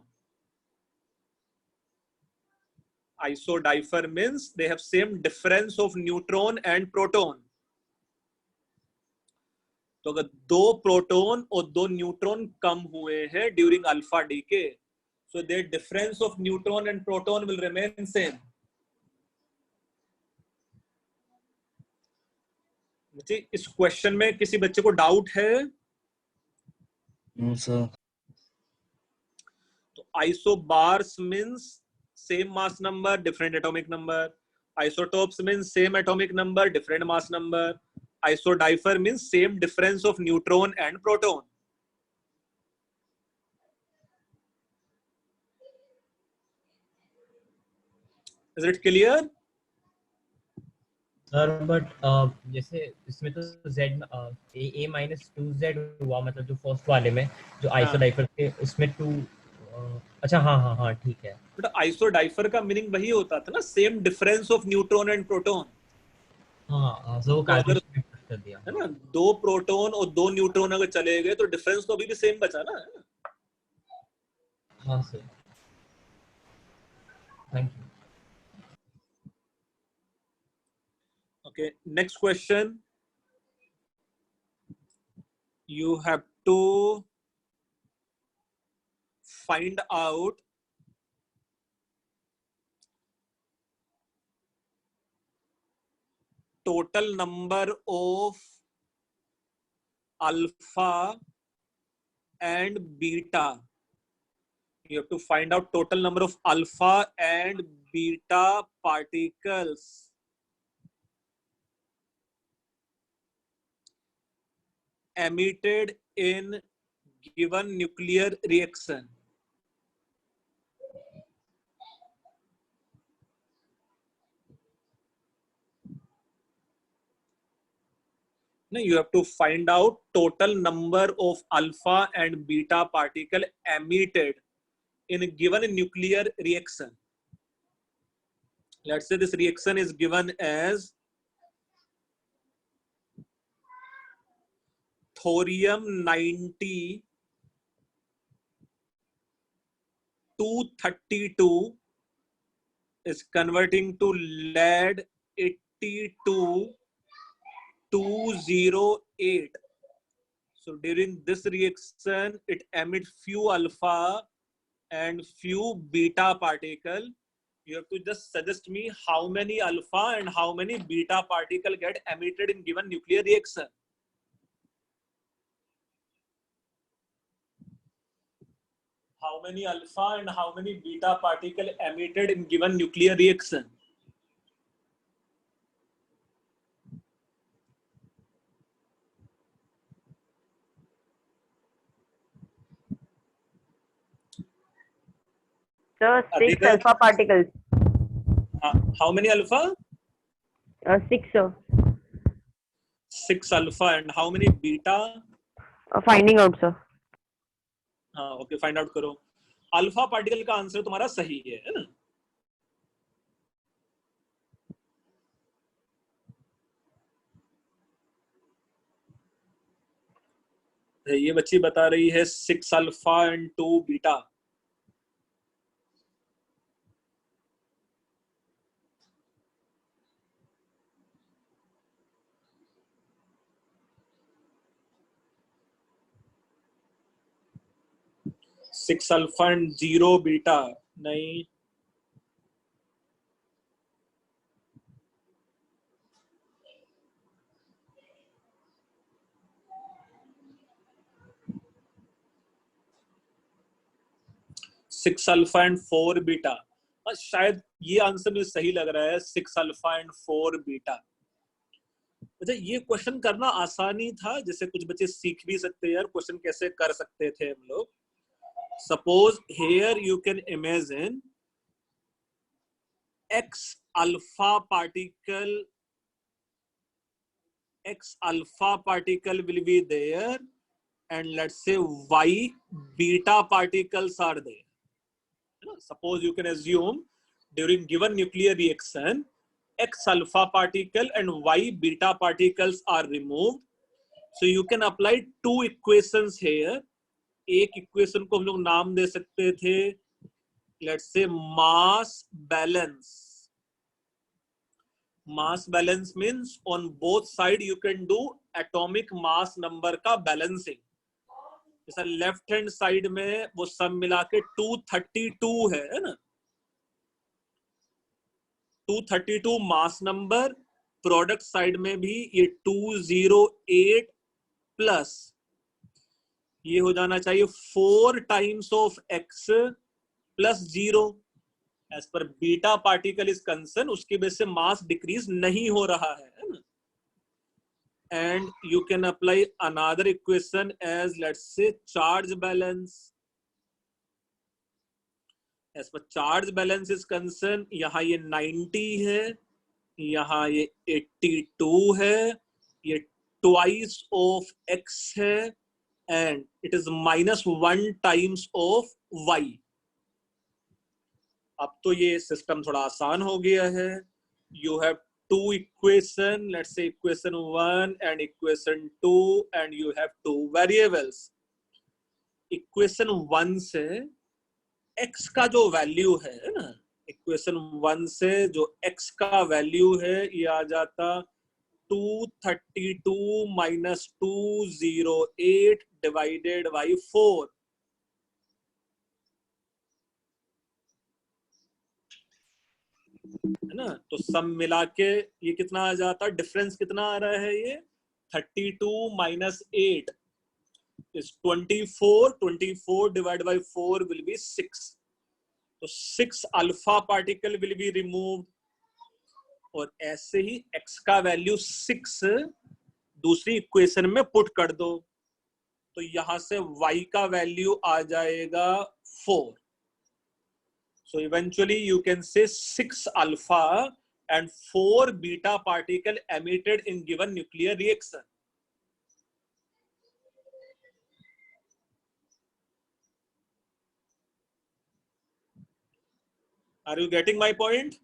Isodifer means they have same difference of neutron and proton. तो अगर 2 proton और 2 neutron कम हुए हैं during alpha decay, so their difference of neutron and proton will remain same. इस question में किसी बच्चे को डाउट है? No, sir. तो isobars means same mass number, different atomic number. Isotopes means same atomic number, different mass number. Isodifer means same difference of neutron and proton. Is it clear? Sir but जैसे इसमें तो z a minus 2z हुआ, मतलब जो first वाले में जो आइसोडाइफर थे उसमें 2 अच्छा हाँ ठीक है। बट आइसोडाइफर का मीनिंग वही होता था ना, same difference of neutron and proton. हाँ सो कैलकुलेशन कर दिया है ना, 2 प्रोटॉन और 2 न्यूट्रॉन अगर चले गए तो डिफरेंस तो अभी भी सेम बचा ना। हाँ sir, thank you. Okay, next question. You have to find out total number of alpha and beta. You have to find out total number of alpha and beta particles emitted in given nuclear reaction. No, you have to find out total number of alpha and beta particle emitted in a given nuclear reaction. Let's say this reaction is given as thorium 90 232 is converting to lead 82 208. So during this reaction it emits few alpha and few beta particle. You have to just suggest me how many alpha and how many beta particle get emitted in given nuclear reaction. How many alpha and how many beta particle emitted in given nuclear reaction? Sir, 6 alpha particles. How many alpha? 6, sir. 6 alpha and how many beta? Finding out, sir. हाँ okay, find out करो। Alpha particle का answer तुम्हारा सही है ना? ये बच्ची बता रही है 6 alpha and 2 beta. Six alpha and 0 beta नहीं, सिक्स अल्फा एंड 4 बीटा। शायद ये आंसर मुझे सही लग रहा है, 6 अल्फा एंड 4 बीटा। अच्छा, ये क्वेश्चन करना आसानी था, जैसे कुछ बच्चे सीख भी सकते हैं यार क्वेश्चन कैसे कर सकते थे हम लोग। Suppose here you can imagine X alpha particle will be there and let's say Y beta particles are there. Suppose you can assume during given nuclear reaction X alpha particle and Y beta particles are removed. So you can apply two equations here. एक equation को हम लोग नाम दे सकते थे let's say mass balance. Mass balance means on both side you can do atomic mass number का balancing. जैसा left hand side में वो सब मिला के 232 है ना, 232 मास नंबर, प्रोडक्ट साइड में भी ये 208 प्लस ये हो जाना चाहिए 4 times of x plus 0 as per beta particle is concern, उसकी वजह से मास डिक्रीज नहीं हो रहा है ना. And you can apply another equation as let's say charge balance. As per charge balance is concerned, यहाँ ये 90 है, यहाँ ये 82 है, ये twice of x है, and it is -1 times of y. अब तो ये सिस्टम थोड़ा आसान हो गया है. You have two equation, let's say equation 1 and equation 2, and you have two variables. Equation 1 से x का जो वैल्यू है ना, equation 1 से जो x का वैल्यू है ये आ जाता 232 minus 208 divided by 4. है ना. तो सब मिला के ये कितना आ जाता, डिफरेंस कितना आ रहा है, ये 32 minus 8 is 24. 24 divided by 4 will be 6. तो 6 alpha particle will be removed. और ऐसे ही x का वैल्यू 6 दूसरी इक्वेशन में पुट कर दो, तो यहां से y का वैल्यू आ जाएगा 4. So eventually you can say 6 alpha and 4 beta particle emitted in given nuclear reaction. Are you getting my point?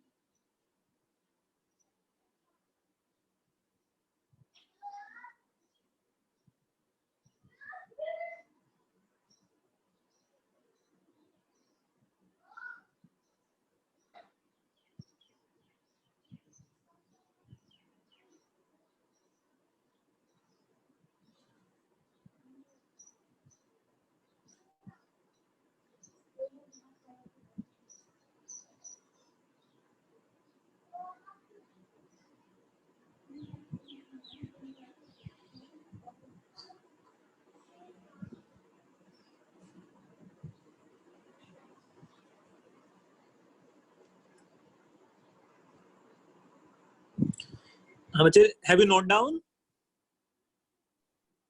Have you noted down?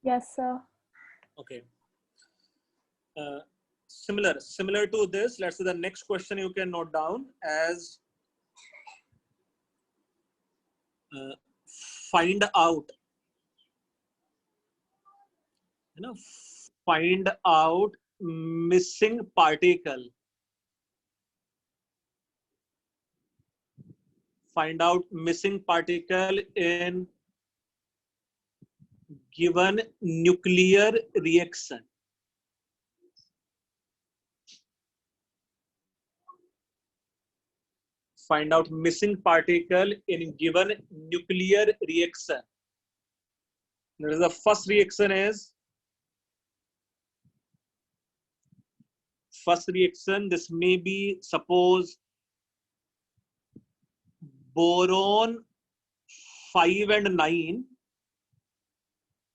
Yes, sir. Okay. Similar to this, let's say the next question you can note down as find out, find out missing particle. Find out missing particle in given nuclear reaction. Find out missing particle in given nuclear reaction. That is the first reaction is, first reaction, this may be suppose boron 5 and 9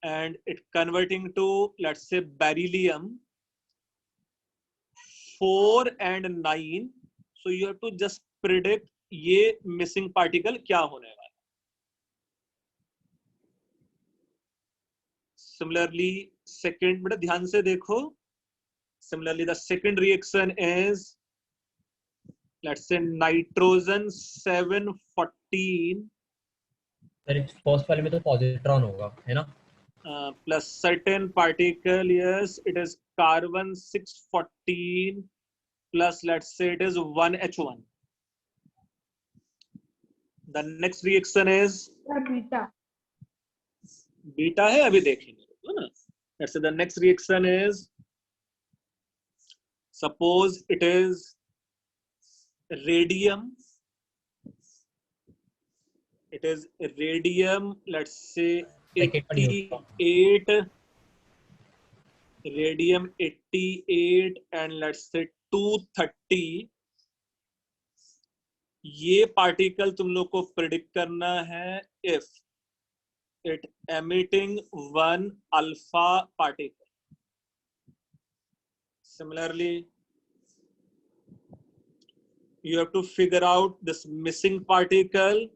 and it converting to, let's say, beryllium 4 and 9. So you have to just predict ये missing particle क्या होने वाला. Similarly, second, बेटा ध्यान से देखो. Similarly, the second reaction is, let's say, nitrogen 714. Sir first वाले में तो पॉजिट्रॉन होगा, है ना? Plus certain particle, yes, it is carbon 614 plus, let's say, it is 1H1. The next reaction is beta. Beta है, अभी देखेंगे ना. Let's say the next reaction is, suppose it is radium. It is radium, let's say Like it for neutron. 88, radium 88 and let's say 230. ये particle तुम लोग को predict करना है if it emitting one alpha particle. Similarly, you have to figure out this missing particle.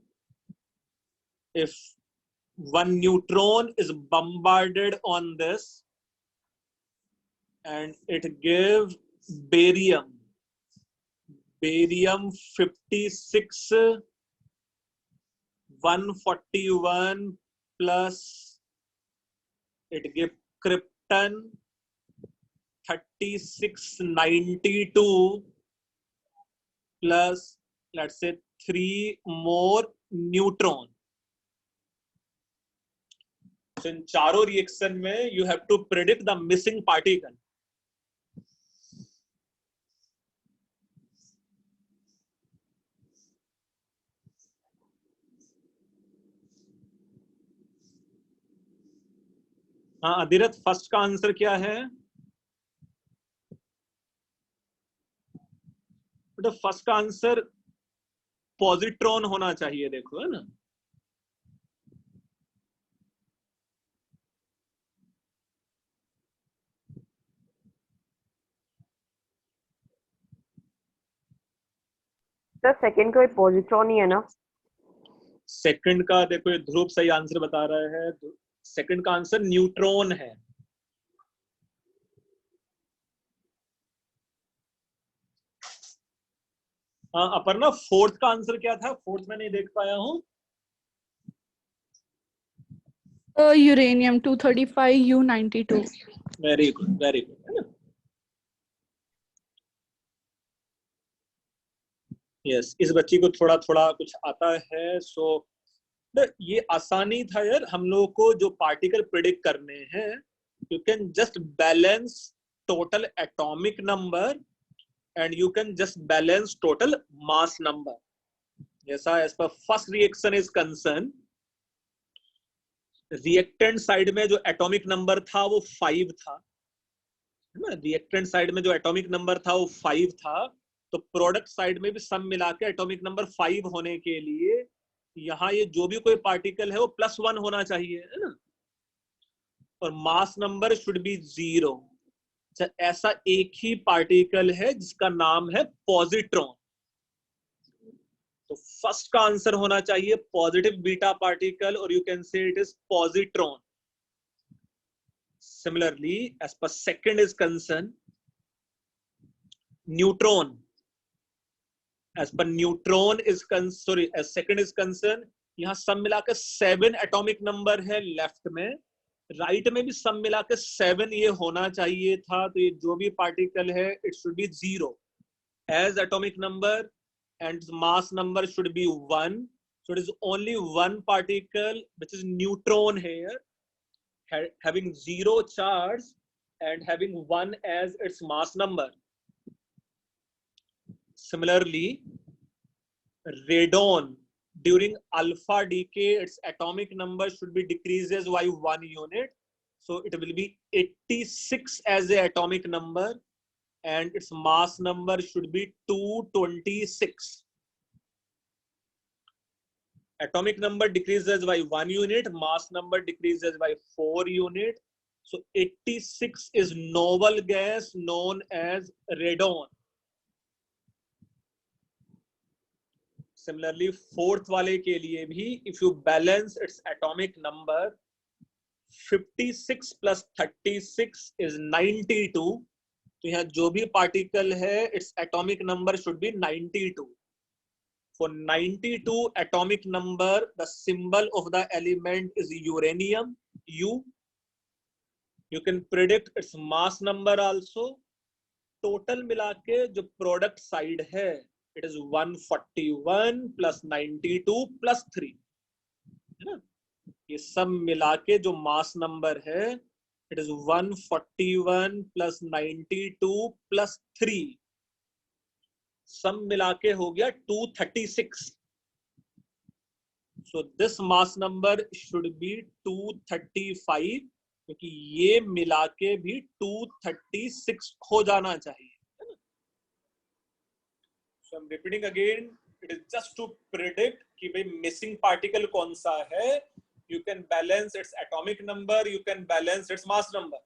If one neutron is bombarded on this and it gives barium 56 141 plus it gives krypton 3692 plus let's say 3 more neutron. So in चारों reaction में you have to predict the missing particle. हाँ Adhiratha, first का answer क्या है? तो first का answer positron होना चाहिए, देखो है ना. सर सेकंड कोई पॉजिट्रॉन ही है ना? सेकंड का देखो ये ध्रुव सही आंसर बता रहा है. सेकंड का आंसर न्यूट्रॉन है. हाँ अपर्णा, फोर्थ का आंसर क्या था? फोर्थ में नहीं देख पाया हूँ. Uranium 235 U92. Very good, very good, है ना. यस, इस बच्ची को थोड़ा थोड़ा कुछ आता है. सो ये आसानी था यार. हम लोगों को जो पार्टिकल प्रिडिक्ट करने हैं, you can just balance total atomic number and you can just balance total mass number. जैसा as per first reaction is concerned, reactant side में जो atomic number था वो 5 था, है ना. reactant side में जो atomic number था वो 5 था. तो product side में भी सब मिला के atomic number 5 होने के लिए यहाँ ये जो भी कोई particle है वो +1 होना चाहिए, है ना. और mass number should be 0. ऐसा एक ही पार्टिकल है जिसका नाम है पॉजिट्रॉन. तो फर्स्ट का आंसर होना चाहिए पॉजिटिव बीटा पार्टिकल, और you can say it is positron. Similarly as per second is concern, neutron. As per neutron is sorry as second is concern, यहां सब मिलाकर 7 एटॉमिक नंबर है लेफ्ट में. राइट में भी सब मिला के 7 ये होना चाहिए था. तो ये जो भी पार्टिकल है it should be 0 as atomic number and mass number should be 1. So it is only one particle which is neutron here, having 0 charge and having 1 as its mass number. Similarly, radon, during alpha decay its atomic number should be decreases by 1 unit, so it will be 86 as a atomic number and its mass number should be 226. Atomic number decreases by 1 unit, mass number decreases by 4 unit, so 86 is noble gas known as radon. Similarly, fourth वाले के लिए भी if you balance its atomic number, 56 plus 36 is 92. तो यहाँ जो भी particle है its atomic number should be 92. For 92 atomic number, the symbol of the element is uranium, U. You can predict its mass number also. Total मिला के जो product side है, it is 141 plus 92 plus 3, है ना. ये सब मिला के जो मास नंबर है it is 141 plus 92 plus 3. सम मिला के हो गया 236. So this mass number should be 235, क्योंकि ये मिला के भी 236 हो जाना चाहिए. So I'm repeating again, it is just to predict कि भाई missing particle कौन सा है. You can balance its atomic number, you can balance its mass number.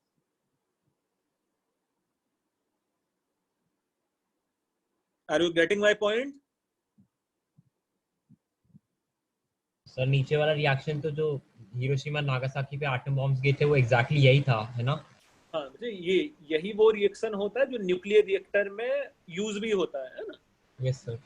Are you getting my point? Sir नीचे वाला रिएक्शन तो जो हिरोशिमा नागासाकी पे एटम बॉम्ब्स गिरे थे वो एग्जैक्टली यही था, है ना? हाँ, ये यही वो रिएक्शन होता है जो न्यूक्लियर रिएक्टर में यूज भी होता है ना? Yes sir.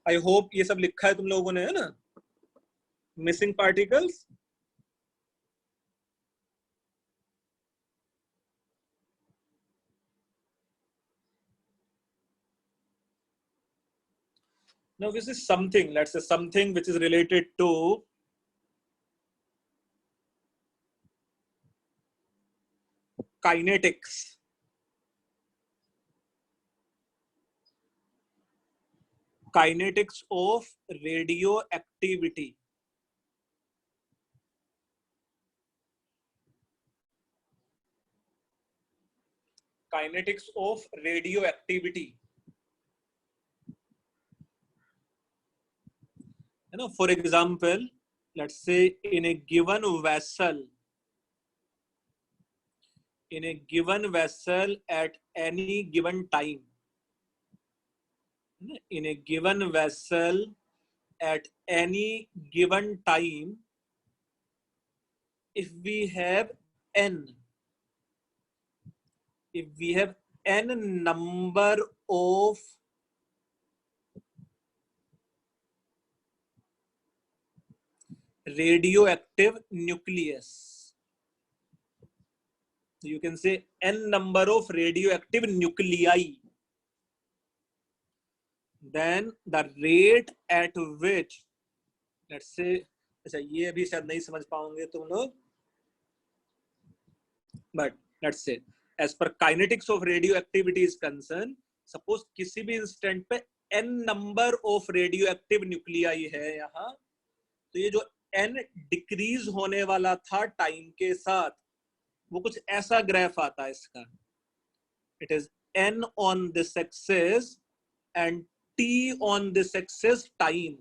आई होप ये सब लिखा है तुम लोगों ने, है ना? Missing particles. Now this is something, let's say something which is related to kinetics. Kinetics of radioactivity. Kinetics of radioactivity. You know, for example, let's say in a given vessel at any given time, in a given vessel at any given time, if we have n number of radioactive nucleus, you can say n number of radioactive nuclei, then the rate at which, let's say, अच्छा ये अभी शायद नहीं समझ पाओगे तुम लोग, but let's say as per kinetics of radioactivity is concerned, suppose किसी भी इंस्टेंट पे n number of radioactive nuclei है यहाँ, तो ये जो n डिक्रीज होने वाला था टाइम के साथ, वो कुछ ऐसा ग्राफ आता है इसका. It is n on this axis and t on this axis time.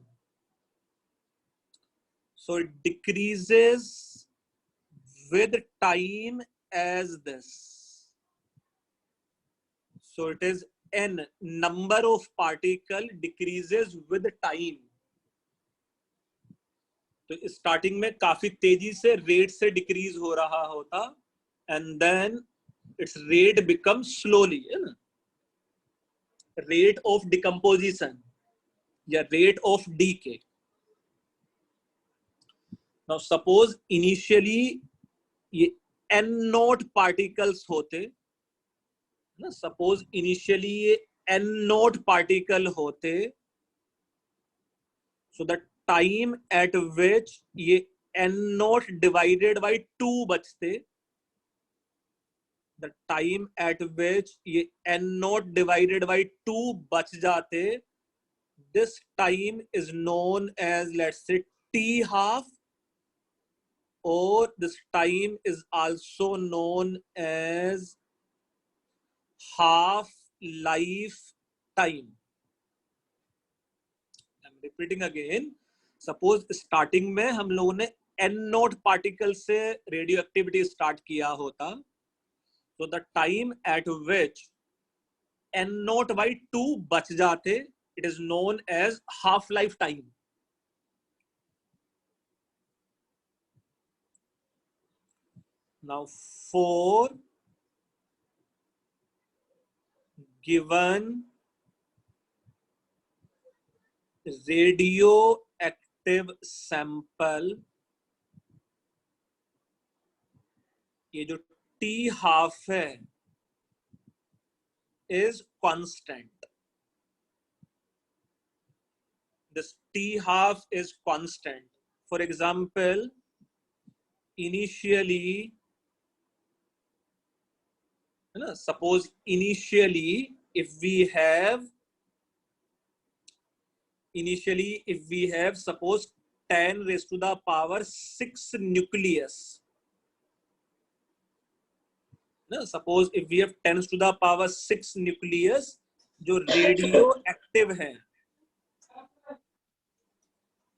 So it decreases with time as this. So it is n number of particle decreases with time. तो starting में काफी तेजी से rate से decrease हो रहा होता, and then its rate become slowly, है ना? रेट ऑफ डिकम्पोजिशन या rate of decay. Now suppose initially ये n नॉट पार्टिकल्स होते ना, सपोज इनिशियली ये n नॉट पार्टिकल होते, so that time at which ये n नॉट डिवाइडेड बाई 2 बचते, द टाइम एट विच ये n नॉट डिवाइडेड बाई 2 बच जाते, this time is known as, let's say, t half, और this time is also known as half life time. I am repeating again. Suppose starting में हम लोगों ने n not particle से radio activity start किया होता, तो the time at which n naught by 2 बच जाते, it is known as half life time. Now for given radioactive sample, ये जो t half है is constant. This t half is constant. For example, initially, suppose initially if we have suppose 10 raised to the power 6 nucleus. Suppose if we have 10 to the power 6 nucleus जो radio active है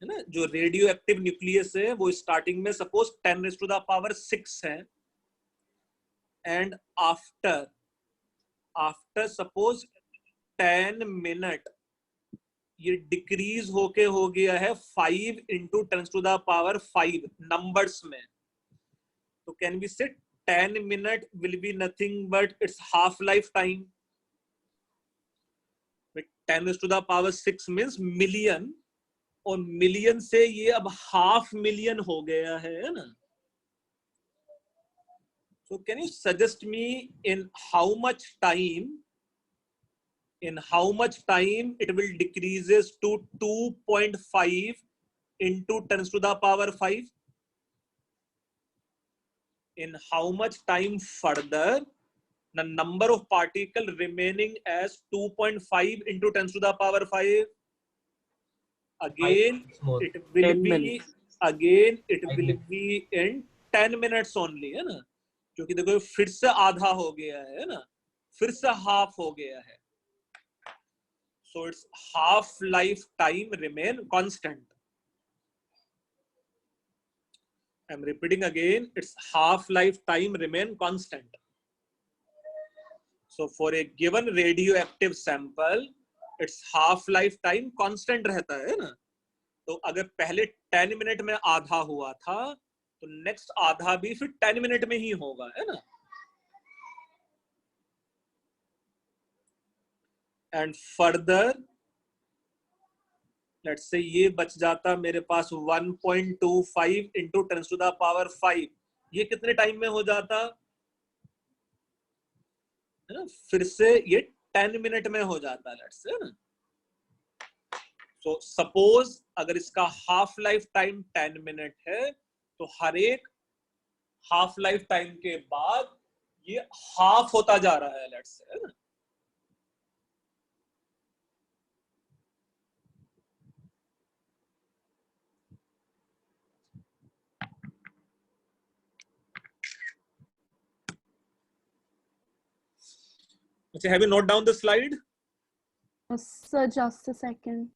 ना, जो radio active nucleus है वो starting में suppose 10 raise to the power 6 है, and after suppose 10 minute ये decrease होके हो गया है 5 into 10 to the power 5 numbers में. तो can be say 10 minute will be nothing but its half life time. 10 to the power 6 means million, और million से ये अब हाफ मिलियन हो गया है ना. So can you suggest me in how much time it will decreases to 2.5 into 10 to the power 5? In how much time further the number of particle remaining as 2.5 into 10 to the power 5? Again it will be in 10 minutes only, है ना. क्योंकि देखो फिर से आधा हो गया है ना, फिर से हाफ हो गया है. So its half life time remain constant. I'm repeating again, its half life time remain constant. So for a given radioactive sample, its half life time constant रहता है ना. तो अगर पहले 10 मिनट में आधा हुआ था तो नेक्स्ट आधा भी फिर 10 मिनट में ही होगा, है ना. एंड फर्दर लेट्स से ये बच जाता मेरे पास 1.25 इंटू 10 टू द पावर 5. ये कितने टाइम में हो जाता है ना, फिर से ये 10 मिनट में हो जाता लेट्स से, है ना. तो सपोज अगर इसका हाफ लाइफ टाइम 10 मिनट है तो हर एक हाफ लाइफ टाइम के बाद ये हाफ होता जा रहा है लेट्स से, है ना. Okay, have you note down the slide? Sir, just a second.